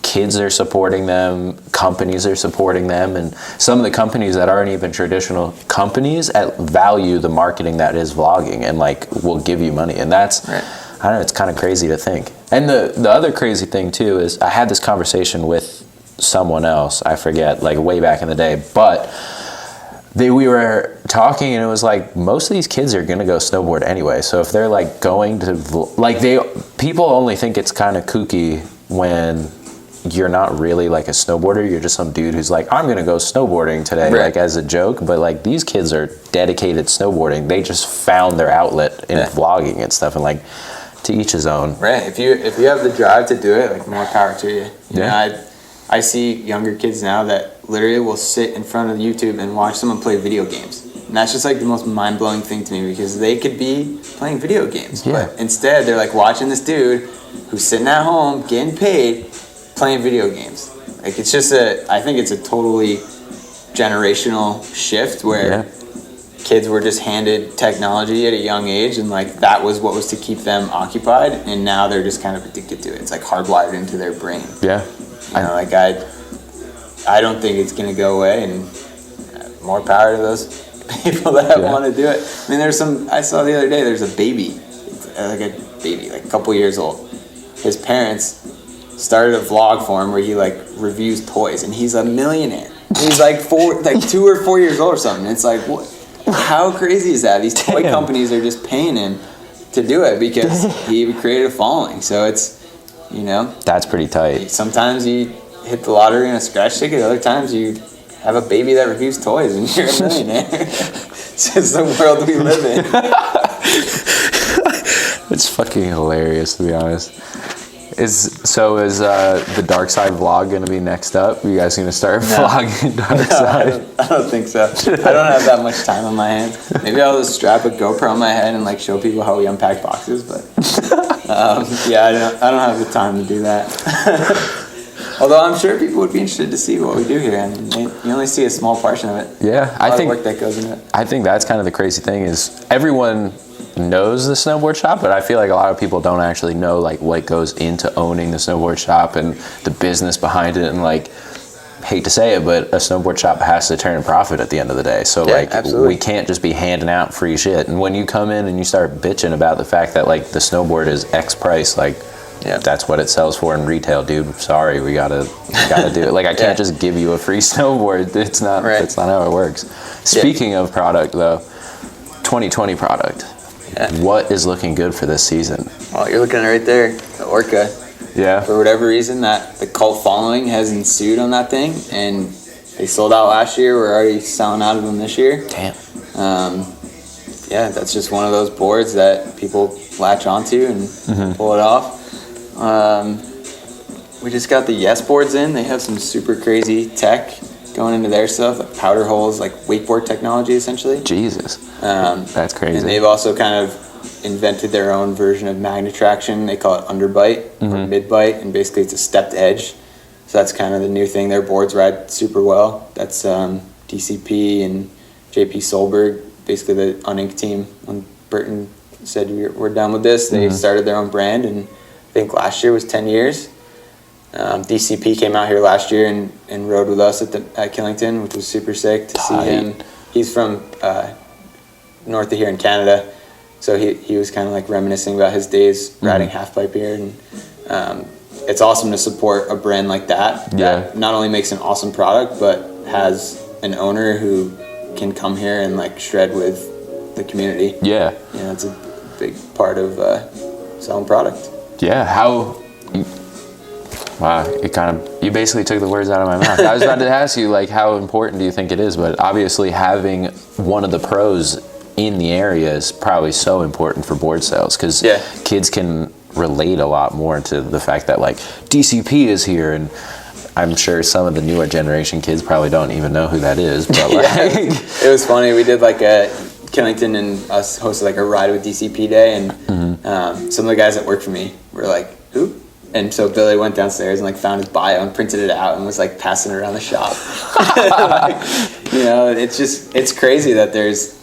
kids are supporting them, companies are supporting them, and some of the companies that aren't even traditional companies value the marketing that is vlogging and like will give you money. And that's I don't know, it's kind of crazy to think. And the other crazy thing too is I had this conversation with someone else, I forget, like way back in the day, but we were talking and it was like most of these kids are gonna go snowboard anyway. So if they're like going to people only think it's kind of kooky when you're not really like a snowboarder. You're just some dude who's like, I'm gonna go snowboarding today, like as a joke. But like these kids are dedicated snowboarding. They just found their outlet in vlogging and stuff, and like to each his own. Right. If you have the drive to do it, like more power to you. You know, I see younger kids now that literally will sit in front of YouTube and watch someone play video games. And that's just like the most mind-blowing thing to me, because they could be playing video games. Yeah. But instead, they're like watching this dude who's sitting at home, getting paid, playing video games. Like it's just I think it's a totally generational shift where kids were just handed technology at a young age, and like that was what was to keep them occupied, and now they're just kind of addicted to it. It's like hardwired into their brain. Yeah. You know, like I don't think it's gonna go away, and more power to those people that want to do it. I mean, I saw the other day, there's a baby, like a couple years old. His parents started a vlog for him where he like reviews toys, and he's a millionaire. He's like 2 or 4 years old or something. It's like, what? How crazy is that? These toy companies are just paying him to do it because he created a following. So it's, you know, that's pretty tight. Sometimes you hit the lottery and a scratch ticket. Other times you have a baby that reviews toys and you're a millionaire. It's just the world we live in. It's fucking hilarious, to be honest. Is the Darkside vlog going to be next up? You guys going to start vlogging Darkside? I don't think so. I don't have that much time on my hands. Maybe I'll just strap a GoPro on my head and like show people how we unpack boxes. But I don't have the time to do that. Although I'm sure people would be interested to see what we do here, and you only see a small portion of it. Yeah, I think work that goes into it. I think that's kind of the crazy thing is everyone knows the snowboard shop, but I feel like a lot of people don't actually know like what goes into owning the snowboard shop and the business behind it. And like, hate to say it, but a snowboard shop has to turn a profit at the end of the day. So we can't just be handing out free shit. And when you come in and you start bitching about the fact that like the snowboard is X price, like that's what it sells for in retail, dude. Sorry, we gotta do it. Like I can't just give you a free snowboard. It's not that's not how it works. Speaking of product though, 2020 product. What is looking good for this season? Well, you're looking right there, the Orca. Yeah. For whatever reason, that the cult following has ensued on that thing, and they sold out last year. We're already selling out of them this year. Damn. That's just one of those boards that people latch onto and pull it off. We just got the Yes boards in. They have some super crazy tech going into their stuff, like powder holes, like wakeboard technology, essentially. Jesus. That's crazy. And they've also kind of invented their own version of magnetraction. They call it underbite or mid-bite, and basically it's a stepped edge. So that's kind of the new thing. Their boards ride super well. That's DCP and JP Solberg, basically the Unink team. When Burton said we're done with this, they started their own brand, and I think last year was 10 years. DCP came out here last year and rode with us at Killington, which was super sick to see him. He's from north of here in Canada, so he was kind of like reminiscing about his days riding halfpipe here, and it's awesome to support a brand like that that not only makes an awesome product but has an owner who can come here and like shred with the community. Yeah, it's a big part of selling product. Wow, you basically took the words out of my mouth. I was about to ask you, like, how important do you think it is? But obviously having one of the pros in the area is probably so important for board sales, because kids can relate a lot more to the fact that, like, DCP is here, and I'm sure some of the newer generation kids probably don't even know who that is. But like, it was funny. We did like a Killington and us hosted like a ride with DCP day, and some of the guys that work for me were like, who? And so Billy went downstairs and like found his bio and printed it out and was like passing it around the shop. Like, it's crazy that there's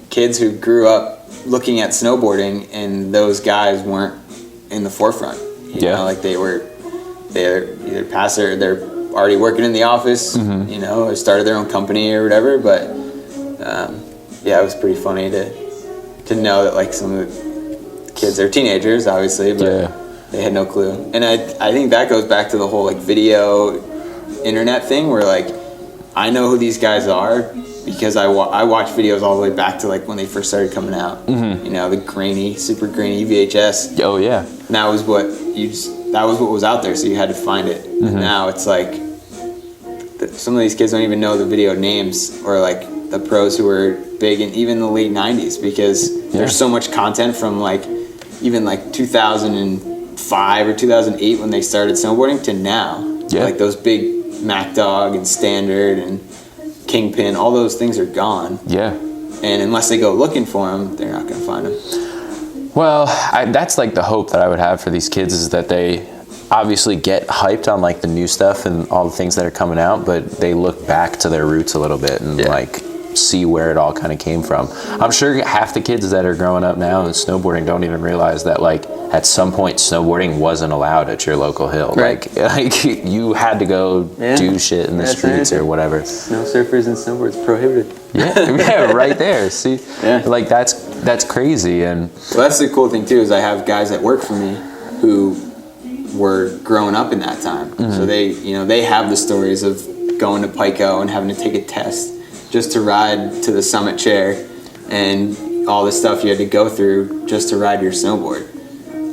kids who grew up looking at snowboarding and those guys weren't in the forefront. You know, like they're either past they're already working in the office, or started their own company or whatever. But it was pretty funny to know that like some of the kids, they're teenagers obviously, but they had no clue. And I think that goes back to the whole like video internet thing where like I know who these guys are because I watch videos all the way back to like when they first started coming out. The super grainy VHS. Oh yeah. And that was what you just that was what was out there, so you had to find it. And now it's like some of these kids don't even know the video names, or like the pros who were big in even the late 90s, because there's so much content from like even like 2005 or 2008 when they started snowboarding to now. Like those big Mac Dog and Standard and Kingpin, all those things are gone. And unless they go looking for them, they're not going to find them. Well, that's like the hope that I would have for these kids, is that they obviously get hyped on like the new stuff and all the things that are coming out, but they look back to their roots a little bit and like see where it all kind of came from. I'm sure half the kids that are growing up now and snowboarding don't even realize that like at some point snowboarding wasn't allowed at your local hill. Like you had to go do shit in the streets or whatever. Snow surfers and snowboards prohibited. Right there. See, like that's crazy. And well, that's the cool thing too, is I have guys that work for me who were growing up in that time, so they have the stories of going to Pico and having to take a test just to ride to the summit chair, and all the stuff you had to go through just to ride your snowboard,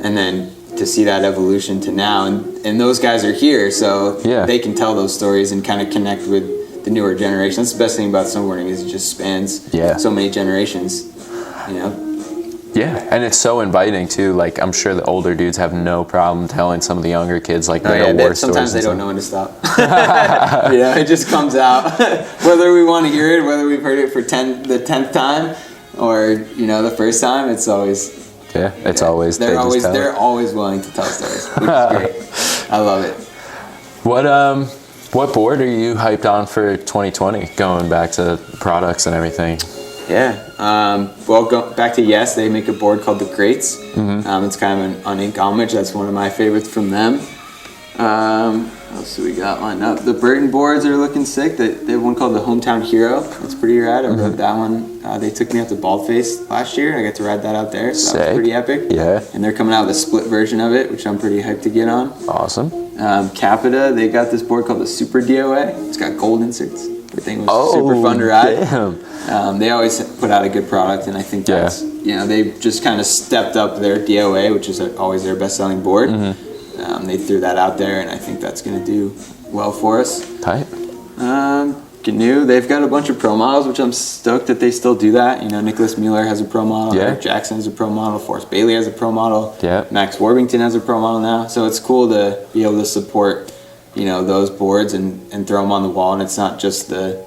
and then to see that evolution to now, and those guys are here, so they can tell those stories and kind of connect with the newer generation. That's the best thing about snowboarding, is it just spans so many generations, you know. And it's so inviting too. Like I'm sure the older dudes have no problem telling some of the younger kids like their war stories. Sometimes they don't know when to stop. It just comes out. Whether we want to hear it, whether we've heard it for the 10th time, or the first time, it's always it's always they're always willing to tell stories, which is great. I love it. What board are you hyped on for 2020? Going back to products and everything. Well, go back to Yes, they make a board called the Greats. It's kind of an ink homage. That's one of my favorites from them. What else do we got lined up? The Burton boards are looking sick. They have one called the Hometown Hero. It's pretty rad. I rode that one. They took me out to Baldface last year. I got to ride that out there, so that was pretty epic. And they're coming out with a split version of it, which I'm pretty hyped to get on. Awesome. Capita, they got this board called the Super DOA. It's got gold inserts. Everything was super fun to ride. They always put out a good product, and I think that's they've just kind of stepped up their DOA, which is always their best-selling board. They threw that out there, and I think that's going to do well for us. Tight. GNU, they've got a bunch of pro models, which I'm stoked that they still do that. Nicholas Mueller has a pro model. Eric Jackson has a pro model. Forrest Bailey has a pro model. Max Warbington has a pro model now. So it's cool to be able to support those boards and throw them on the wall, and it's not just the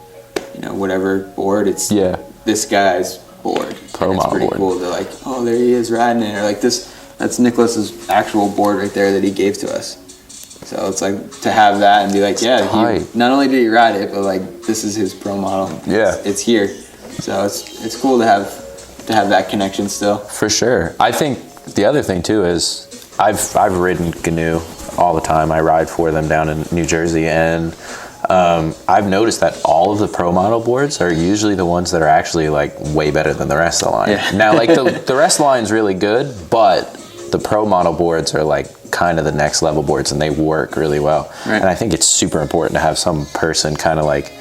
whatever board, it's this guy's board. Pro model board. It's pretty cool to like, oh, there he is riding it, or like that's Nicholas's actual board right there that he gave to us. So it's like to have that and be like, not only did he ride it, but like this is his pro model. It's here. So it's cool to have that connection still. For sure. I think the other thing too is I've ridden GNU all the time. I ride for them down in New Jersey, and I've noticed that all of the pro model boards are usually the ones that are actually like way better than the rest of the line. Now, like the rest of the line is really good, but the pro model boards are like kind of the next level boards, and they work really well. And I think it's super important to have some person kind of like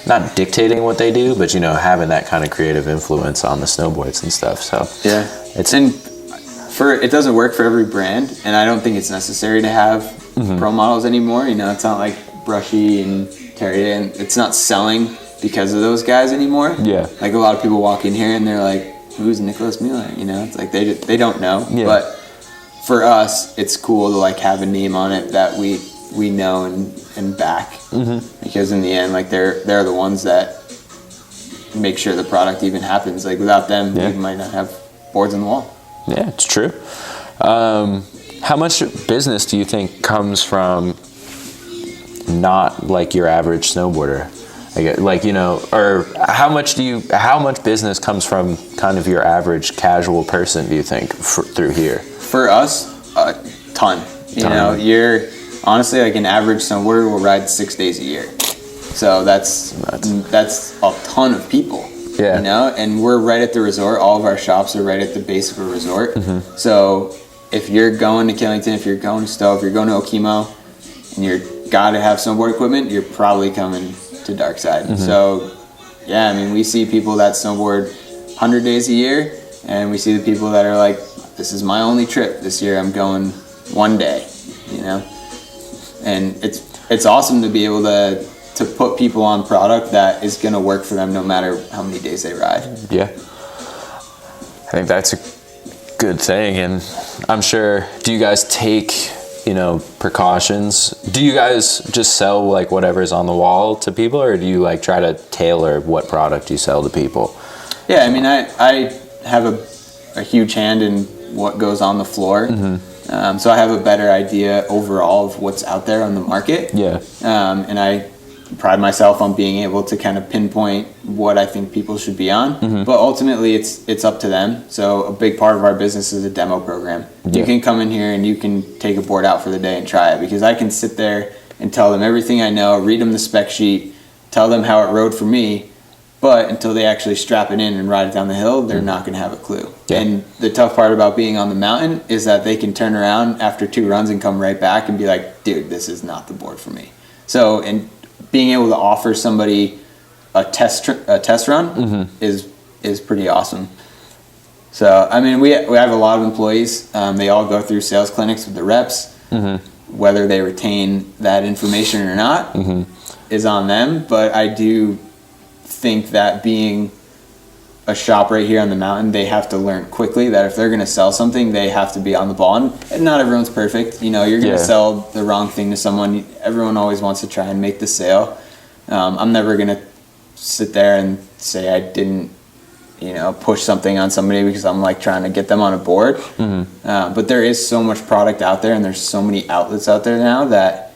not dictating what they do, but having that kind of creative influence on the snowboards and stuff. So it doesn't work for every brand, and I don't think it's necessary to have pro models anymore. It's not like Brushy and Terry, and it's not selling because of those guys anymore. Like a lot of people walk in here and they're like, who's Nicholas Mueller? It's like they don't know. But for us, it's cool to like have a name on it that we know and back, because in the end, like they're the ones that make sure the product even happens. Like without them, we might not have boards on the wall. Yeah, it's true. How much business do you think comes from not like your average snowboarder? Or how much business comes from kind of your average casual person, do you think, through here? For us, a ton. You're honestly like an average snowboarder will ride 6 days a year. So that's a ton of people. And we're right at the resort. All of our shops are right at the base of a resort. So if you're going to Killington, if you're going to Stowe, if you're going to Okemo, and you're got to have snowboard equipment, you're probably coming to Darkside. So we see people that snowboard 100 days a year, and we see the people that are like, this is my only trip this year, I'm going one day. you know. And it's awesome to be able to put people on product that is going to work for them no matter how many days they ride. Yeah. I think that's a good thing. And I'm sure, do you guys take, you know, precautions? Do you guys just sell like whatever's on the wall to people, or do you like try to tailor what product you sell to people? Yeah, I mean, I have a huge hand in what goes on the floor. So I have a better idea overall of what's out there on the market. Yeah. And I pride myself on being able to kind of pinpoint what I think people should be on. But ultimately, it's up to them. So a big part of our business is a demo program. Yeah. You can come in here and you can take a board out for the day and try it, because I can sit there and tell them everything I know, read them the spec sheet, tell them how it rode for me. But until they actually strap it in and ride it down the hill, they're not going to have a clue. Yeah. And the tough part about being on the mountain is that they can turn around after 2 runs and come right back and be like, dude, this is not the board for me. So, and being able to offer somebody a test run is pretty awesome. So, I mean, we have a lot of employees. They all go through sales clinics with the reps. Whether they retain that information or not is on them. But I do think that being a shop right here on the mountain, they have to learn quickly that if they're going to sell something, they have to be on the ball. And not everyone's perfect. You know, you're going to sell the wrong thing to someone. Everyone always wants to try and make the sale. I'm never going to sit there and say I didn't, you know, push something on somebody because I'm like trying to get them on a board. But there is so much product out there, and there's so many outlets out there now that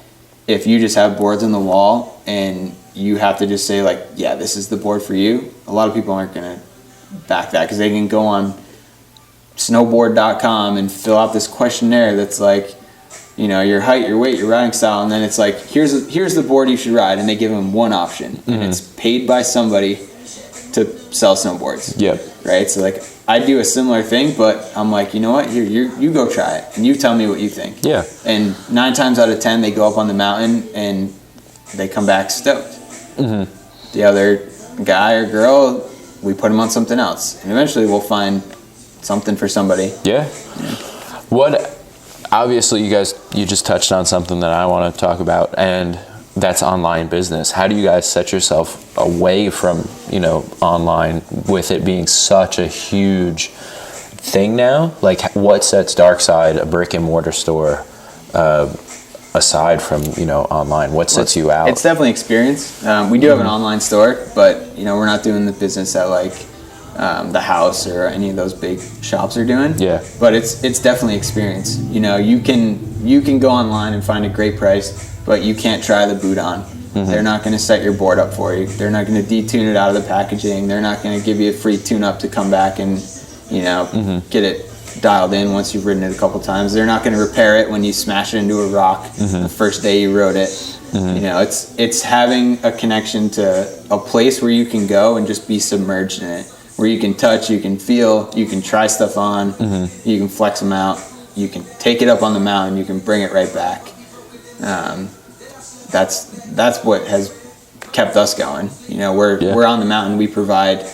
if you just have boards on the wall and you have to just say like, yeah, this is the board for you, a lot of people aren't going to back that, because they can go on snowboard.com and fill out this questionnaire that's like, you know, your height, your weight, your riding style, and then it's like, here's the board you should ride, and they give them one option, and it's paid by somebody to sell snowboards. Yeah. Right? So like, I do a similar thing, but I'm like, you know what, here, you go try it, and you tell me what you think. Yeah. And 9 times out of 10, they go up on the mountain, and they come back stoked. The other guy or girl, we put them on something else, and eventually we'll find something for somebody. Yeah. What, obviously you just touched on something that I want to talk about, and that's online business. How do you guys set yourself away from, you know, online, with it being such a huge thing now? Like, what sets Darkside, a brick and mortar store, aside from, you know, online? What sets you out? It's definitely experience. We do have an online store, but, you know, we're not doing the business that like the House or any of those big shops are doing. Yeah. But it's definitely experience. You know, you can go online and find a great price, but you can't try the boot on. They're not going to set your board up for you. They're not going to detune it out of the packaging. They're not going to give you a free tune-up to come back and, you know, get it dialed in once you've ridden it a couple times. They're not going to repair it when you smash it into a rock the first day you rode it. You know, it's having a connection to a place where you can go and just be submerged in it, where you can touch, you can feel, you can try stuff on, you can flex them out, you can take it up on the mountain, you can bring it right back. That's what has kept us going. You know, we're on the mountain. We provide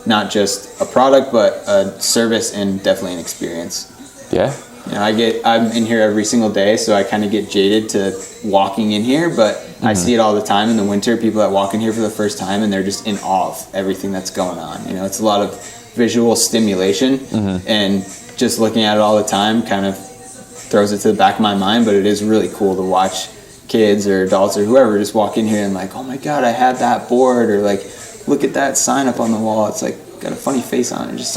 not just a product, but a service and definitely an experience. Yeah. You know, I'm in here every single day, so I kind of get jaded to walking in here, but I see it all the time in the winter, people that walk in here for the first time and they're just in awe of everything that's going on. You know, it's a lot of visual stimulation, and just looking at it all the time kind of throws it to the back of my mind, but it is really cool to watch kids or adults or whoever just walk in here and like, oh my God, I had that board, or like, look at that sign up on the wall. It's like got a funny face on it. Just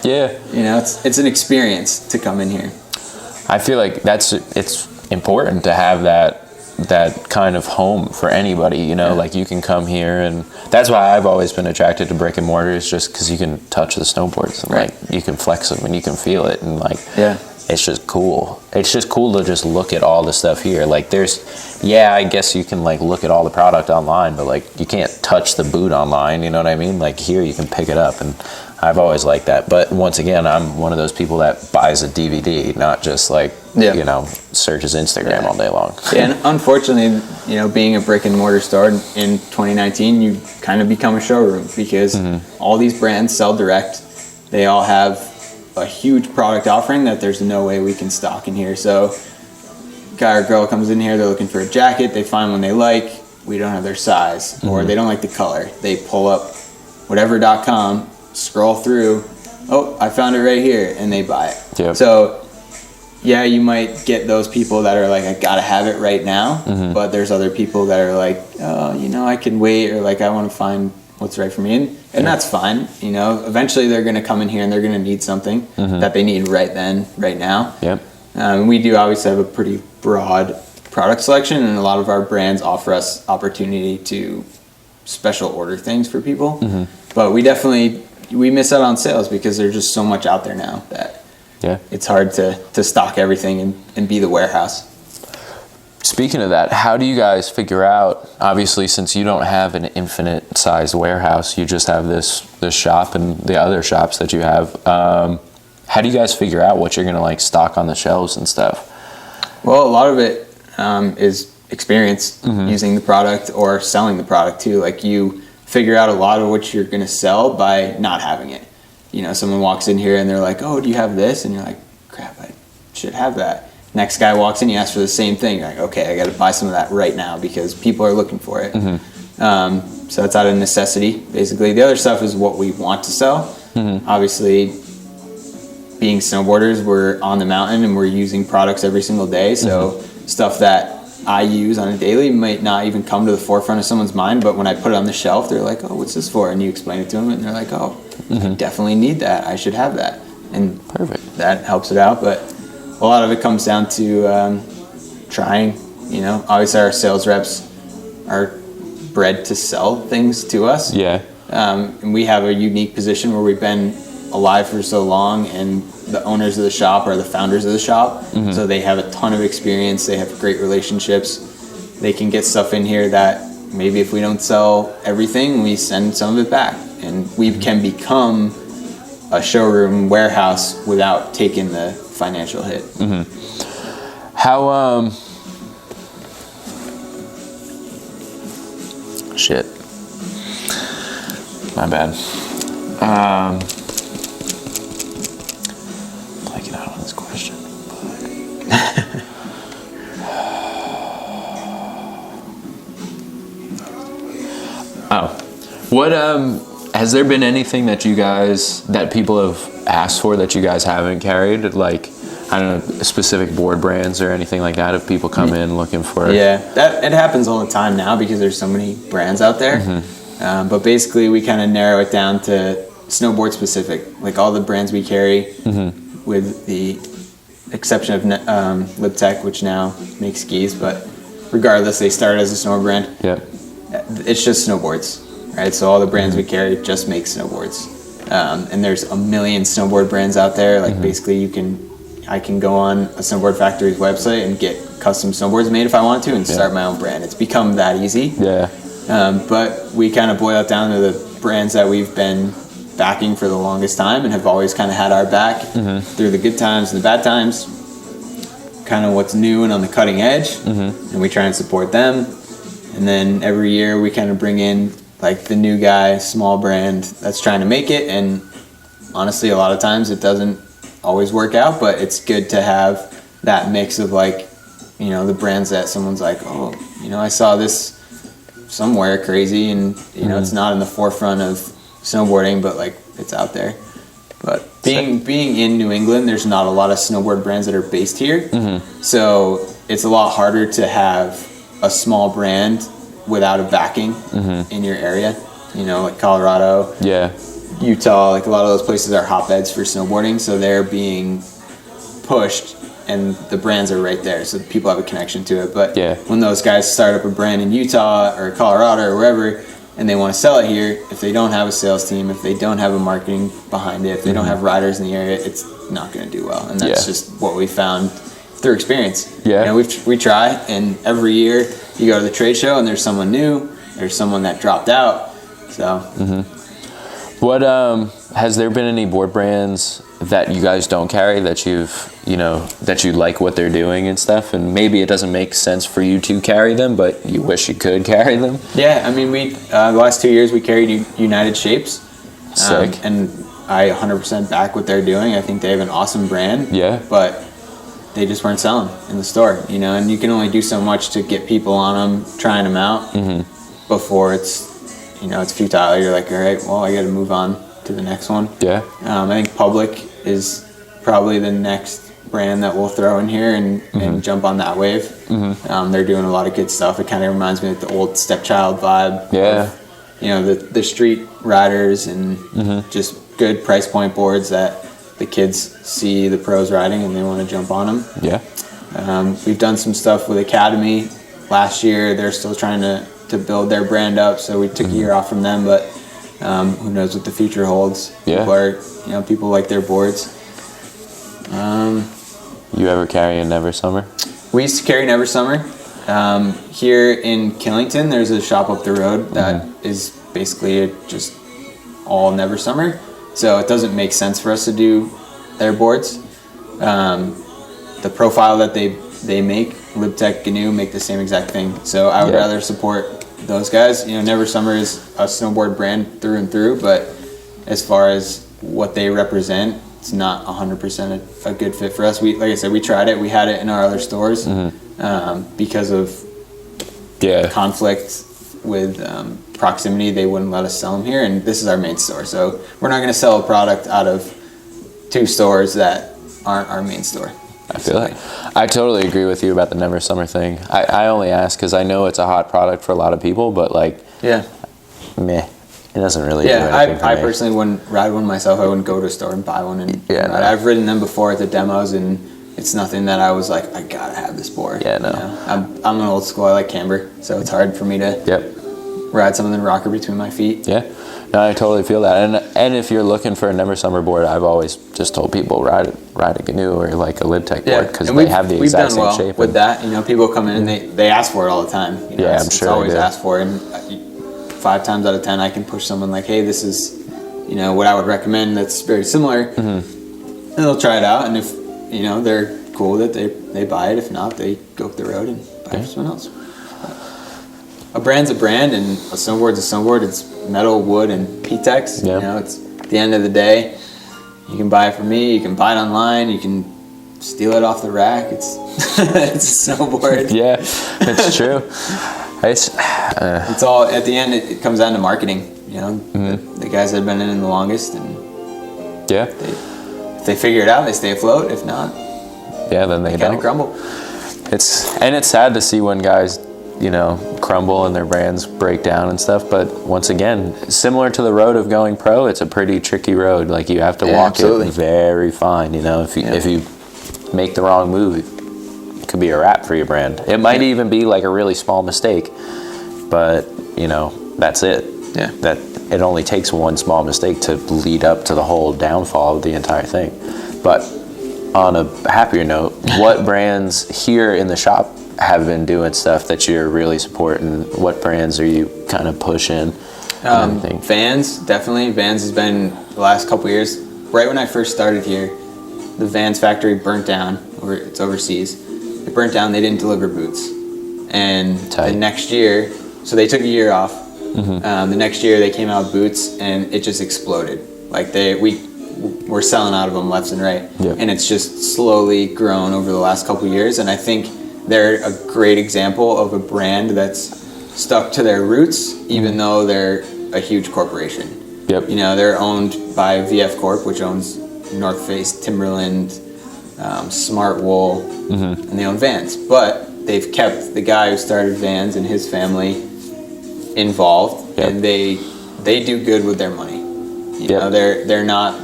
you know, it's an experience to come in here. I feel like it's important to have that kind of home for anybody, you know, like you can come here, and that's why I've always been attracted to brick and mortars, just because you can touch the snowboards and like you can flex them and you can feel it, and like it's just cool. It's just cool to just look at all the stuff here. Like I guess you can like look at all the product online, but like you can't touch the boot online, you know what I mean? Like here you can pick it up, and I've always liked that. But once again, I'm one of those people that buys a DVD, not just like, you know, searches Instagram all day long. And unfortunately, you know, being a brick and mortar store in 2019, you kind of become a showroom, because all these brands sell direct. They all have a huge product offering that there's no way we can stock in here. So guy or girl comes in here, they're looking for a jacket, they find one they like, we don't have their size, or they don't like the color. They pull up whatever.com, scroll through, oh, I found it right here, and they buy it. Yep. So, yeah, you might get those people that are like, I gotta have it right now, but there's other people that are like, oh, you know, I can wait, or like, I want to find what's right for me, and that's fine. You know, eventually they're gonna come in here and they're gonna need something that they need right then, right now. Yep. We do obviously have a pretty broad product selection, and a lot of our brands offer us opportunity to special order things for people. But we miss out on sales because there's just so much out there now that it's hard to stock everything and be the warehouse. Speaking of that, how do you guys figure out, obviously since you don't have an infinite sized warehouse, you just have this shop and the other shops that you have, how do you guys figure out what you're going to like stock on the shelves and stuff? Well, a lot of it is experience using the product or selling the product too. Like you figure out a lot of what you're going to sell by not having it. You know, someone walks in here and they're like, oh, do you have this? And you're like, crap, I should have that. Next guy walks in, you ask for the same thing. You're like, okay, I got to buy some of that right now because people are looking for it. So it's out of necessity, basically. The other stuff is what we want to sell. Obviously, being snowboarders, we're on the mountain and we're using products every single day. So stuff that I use on a daily might not even come to the forefront of someone's mind, but when I put it on the shelf, they're like, oh, what's this for? And you explain it to them and they're like, oh, I definitely need that. I should have that. And that helps it out. But a lot of it comes down to trying. You know, obviously our sales reps are bred to sell things to us. And we have a unique position where we've been alive for so long, and the owners of the shop are the founders of the shop. So they have a ton of experience. They have great relationships. They can get stuff in here that maybe if we don't sell everything, we send some of it back, and we can become a showroom warehouse without taking the financial hit. How shit, my bad. Blanking out on this question. What has there been anything that people have asked for that you guys haven't carried? Like, I don't know, specific board brands or anything like that, if people come in looking for it? Yeah, it happens all the time now because there's so many brands out there. But basically we kind of narrow it down to snowboard specific, like all the brands we carry, with the exception of LibTech, which now makes skis, but regardless, they started as a snowboard brand. It's just snowboards, right? So all the brands we carry just make snowboards. And there's a million snowboard brands out there. Like basically I can go on a Snowboard Factory's website and get custom snowboards made if I want to and start my own brand. It's become that easy. But we kind of boil it down to the brands that we've been backing for the longest time and have always kind of had our back through the good times and the bad times, kind of what's new and on the cutting edge, and we try and support them. And then every year we kind of bring in like the new guy, small brand that's trying to make it, and honestly a lot of times it doesn't always work out, but it's good to have that mix of like, you know, the brands that someone's like, oh, you know, I saw this somewhere crazy, and you know, it's not in the forefront of snowboarding, but like it's out there. But being in New England, there's not a lot of snowboard brands that are based here, so it's a lot harder to have a small brand without a backing in your area. You know, like Colorado, Utah, like a lot of those places are hotbeds for snowboarding, so they're being pushed and the brands are right there, so people have a connection to it. But when those guys start up a brand in Utah or Colorado or wherever and they want to sell it here, if they don't have a sales team, if they don't have a marketing behind it, if they don't have riders in the area, it's not going to do well. And that's just what we found through experience. You know, we try, and every year you go to the trade show and there's someone new, there's someone that dropped out. So what has there been any board brands that you guys don't carry that that you like what they're doing and stuff, and maybe it doesn't make sense for you to carry them, but you wish you could carry them? I mean, we the last 2 years we carried United Shapes. Sick. And I 100% back what they're doing. I think they have an awesome brand. But they just weren't selling in the store, you know, and you can only do so much to get people on them, trying them out before it's futile. You're like, all right, well, I got to move on to the next one. Yeah. I think Public is probably the next brand that we'll throw in here and jump on that wave. They're doing a lot of good stuff. It kind of reminds me of the old Stepchild vibe. Yeah. You know, the street riders and just good price point boards that the kids see the pros riding and they want to jump on them. Yeah. We've done some stuff with Academy last year. They're still trying to build their brand up, so we took a year off from them, but who knows what the future holds. Yeah. People like their boards. You ever carry a Never Summer? We used to carry Never Summer. Here in Killington, there's a shop up the road that is basically just all Never Summer. So it doesn't make sense for us to do their boards. The profile that they make, LibTech, GNU, make the same exact thing. So I would rather support those guys. You know, Never Summer is a snowboard brand through and through, but as far as what they represent, it's not 100% a good fit for us. Like I said, we tried it. We had it in our other stores because of conflict with proximity. They wouldn't let us sell them here, and this is our main store. So we're not going to sell a product out of 2 stores that aren't our main store. I feel like I totally agree with you about the Never Summer thing. I only ask because I know it's a hot product for a lot of people, but meh. It doesn't really do anything for I me. personally wouldn't ride one myself. I wouldn't go to a store and buy one. And no. I've ridden them before at the demos, and it's nothing that I was like, I gotta have this board. Yeah, no. You know? I'm an old school. I like camber, so it's hard for me to ride something in the rocker between my feet. Yeah, no, I totally feel that. And if you're looking for a Never Summer board, I've always just told people ride a GNU or like a LibTech board because they have the exact same shape. We've done well with that. You know, people come in and they ask for it all the time. You know, I'm sure it's always they do. asked for it. And 5 times out of 10, I can push someone like, hey, this is, you know, what I would recommend that's very similar. And they'll try it out, and if, you know, they're cool with it, they buy it. If not, they go up the road and buy it for someone else. A brand's a brand, and a snowboard's a snowboard. It's metal, wood, and PTEX. You know, it's at the end of the day, you can buy it from me, you can buy it online, you can steal it off the rack. It's it's a snowboard. Yeah, it's true. It's all at the end. It comes down to marketing. You know, the guys that have been in the longest, and if they figure it out, they stay afloat. If not, then they kind don't. of crumble. It's sad to see when guys, you know, crumble and their brands break down and stuff. But once again, similar to the road of going pro, it's a pretty tricky road. Like you have to walk it very fine. You know, if you make the wrong move, it could be a wrap for your brand. It might even be like a really small mistake, but you know, that's it. Yeah. That it only takes one small mistake to lead up to the whole downfall of the entire thing. But on a happier note, what brands here in the shop have been doing stuff that you're really supporting? What brands are you kind of pushing? Vans, definitely. Vans has been the last couple years. Right when I first started here, the Vans factory burnt down. It's overseas. It burnt down. They didn't deliver boots. And the next year, so they took a year off. The next year they came out with boots, and it just exploded. Like we're selling out of them left and right. And it's just slowly grown over the last couple years. And I think they're a great example of a brand that's stuck to their roots, even though they're a huge corporation. You know, they're owned by VF Corp, which owns North Face, Timberland, Smart Wool, and they own Vans. But they've kept the guy who started Vans and his family involved, and they do good with their money. You know, they're not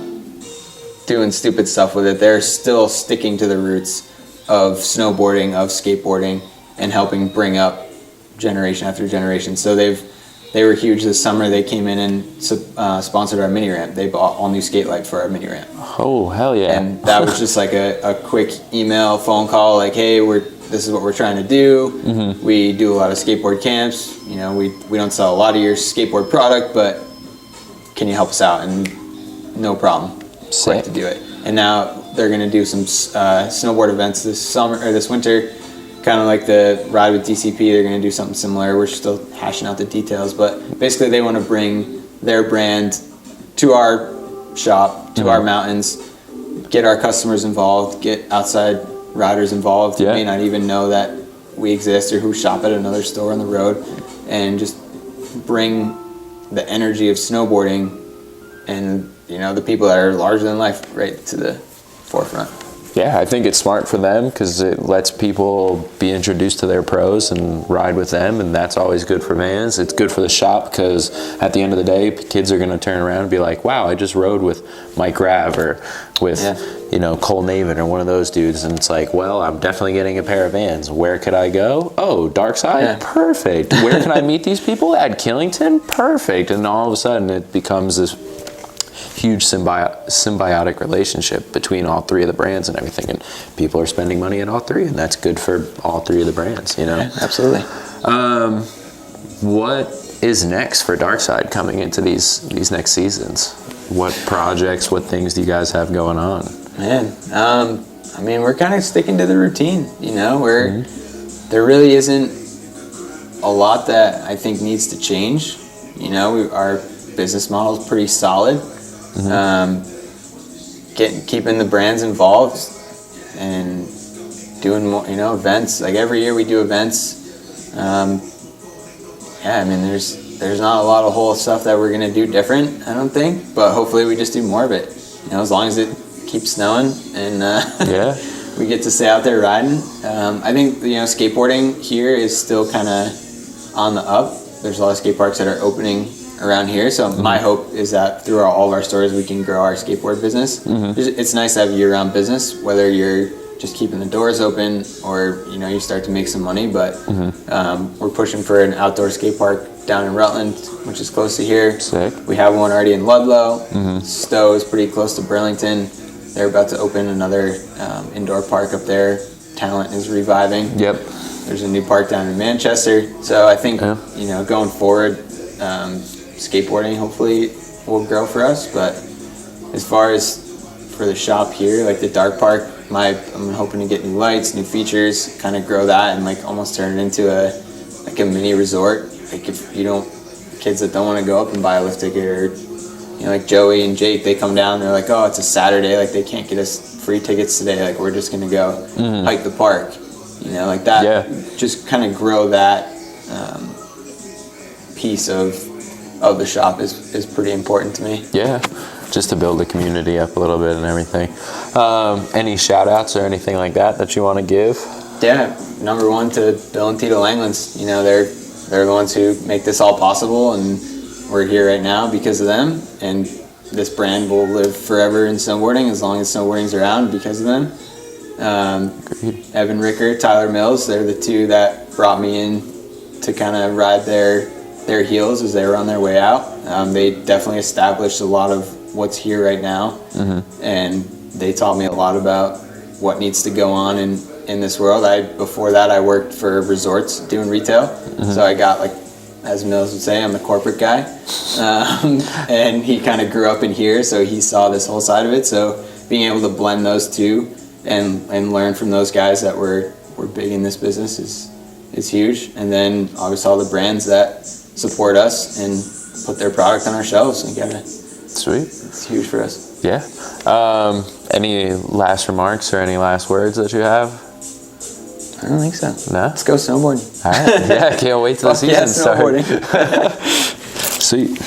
doing stupid stuff with it. They're still sticking to the roots of snowboarding, of skateboarding, and helping bring up generation after generation. So they were huge this summer. They came in and sponsored our mini ramp. They bought all new skate lights for our mini ramp. Oh, hell yeah. And that was just like a quick email, phone call, like, hey, this is what we're trying to do. We do a lot of skateboard camps. You know, we don't sell a lot of your skateboard product, but can you help us out? And no problem. Great to do it. And now they're going to do some snowboard events this summer or this winter, kind of like the ride with DCP. They're going to do something similar. We're still hashing out the details, but basically they want to bring their brand to our shop, to our mountains, get our customers involved, get outside riders involved who Yeah. may not even know that we exist or who shop at another store on the road, and just bring the energy of snowboarding and, you know, the people that are larger than life right to the forefront. Yeah, I think it's smart for them because it lets people be introduced to their pros and ride with them, and that's always good for fans. It's good for the shop because at the end of the day, kids are going to turn around and be like, wow, I just rode with Mike Rav or with, you know, Cole Navin or one of those dudes, and it's like, well, I'm definitely getting a pair of Vans. Where could I go? Oh, Darkside? Yeah. Perfect. Where can I meet these people? At Killington? Perfect. And all of a sudden it becomes this huge symbiotic relationship between all three of the brands and everything, and people are spending money at all three, and that's good for all three of the brands, you know. Yeah, absolutely. What is next for Darkside coming into these next seasons? What projects, what things do you guys have going on? Man, I mean, we're kind of sticking to the routine, you know, where there really isn't a lot that I think needs to change. You know, our business model is pretty solid. Keeping the brands involved and doing more, you know, events. Like every year we do events. Yeah, I mean, there's not a lot of whole stuff that we're gonna do different, I don't think, but hopefully we just do more of it. You know, as long as it keeps snowing and Yeah. we get to stay out there riding. I think, you know, skateboarding here is still kind of on the up. There's a lot of skate parks that are opening around here, so my hope is that through all of our stores we can grow our skateboard business. It's nice to have year-round business, whether you're just keeping the doors open or, you know, you start to make some money, but we're pushing for an outdoor skate park down in Rutland, which is close to here. Sick. We have one already in Ludlow. Stowe is pretty close to Burlington. They're about to open another indoor park up there. Talent is reviving. Yep. There's a new park down in Manchester. So I think, you know, going forward, skateboarding hopefully will grow for us. But as far as for the shop here, like the dark park, I'm hoping to get new lights, new features, kind of grow that and like almost turn it into a mini resort. Like if you don't, kids that don't want to go up and buy a lift ticket, or, you know, like Joey and Jake, they come down, they're like, oh, it's a Saturday, like they can't get us free tickets today, like we're just gonna go hike the park, you know, like that. Yeah. Just kind of grow that piece of the shop is pretty important to me. Yeah, just to build the community up a little bit and everything. Any shout outs or anything like that you want to give? Yeah, number one to Bill and Tito Langlands. You know, they're the ones who make this all possible, and we're here right now because of them. And this brand will live forever in snowboarding as long as snowboarding's around because of them. Evan Ricker, Tyler Mills, they're the two that brought me in to kind of ride their heels as they were on their way out. They definitely established a lot of what's here right now, and they taught me a lot about what needs to go on in this world. Before that I worked for resorts doing retail, so I got, like, as Mills would say, I'm the corporate guy, and he kind of grew up in here, so he saw this whole side of it. So being able to blend those two and learn from those guys that were big in this business is huge. And then obviously all the brands that support us and put their product on our shelves and get it. Sweet. It's huge for us. Yeah. Any last remarks or any last words that you have? I don't think so. No? Let's go snowboarding. All right. Yeah, can't wait till the Fuck yeah, season starts. snowboarding. Sweet.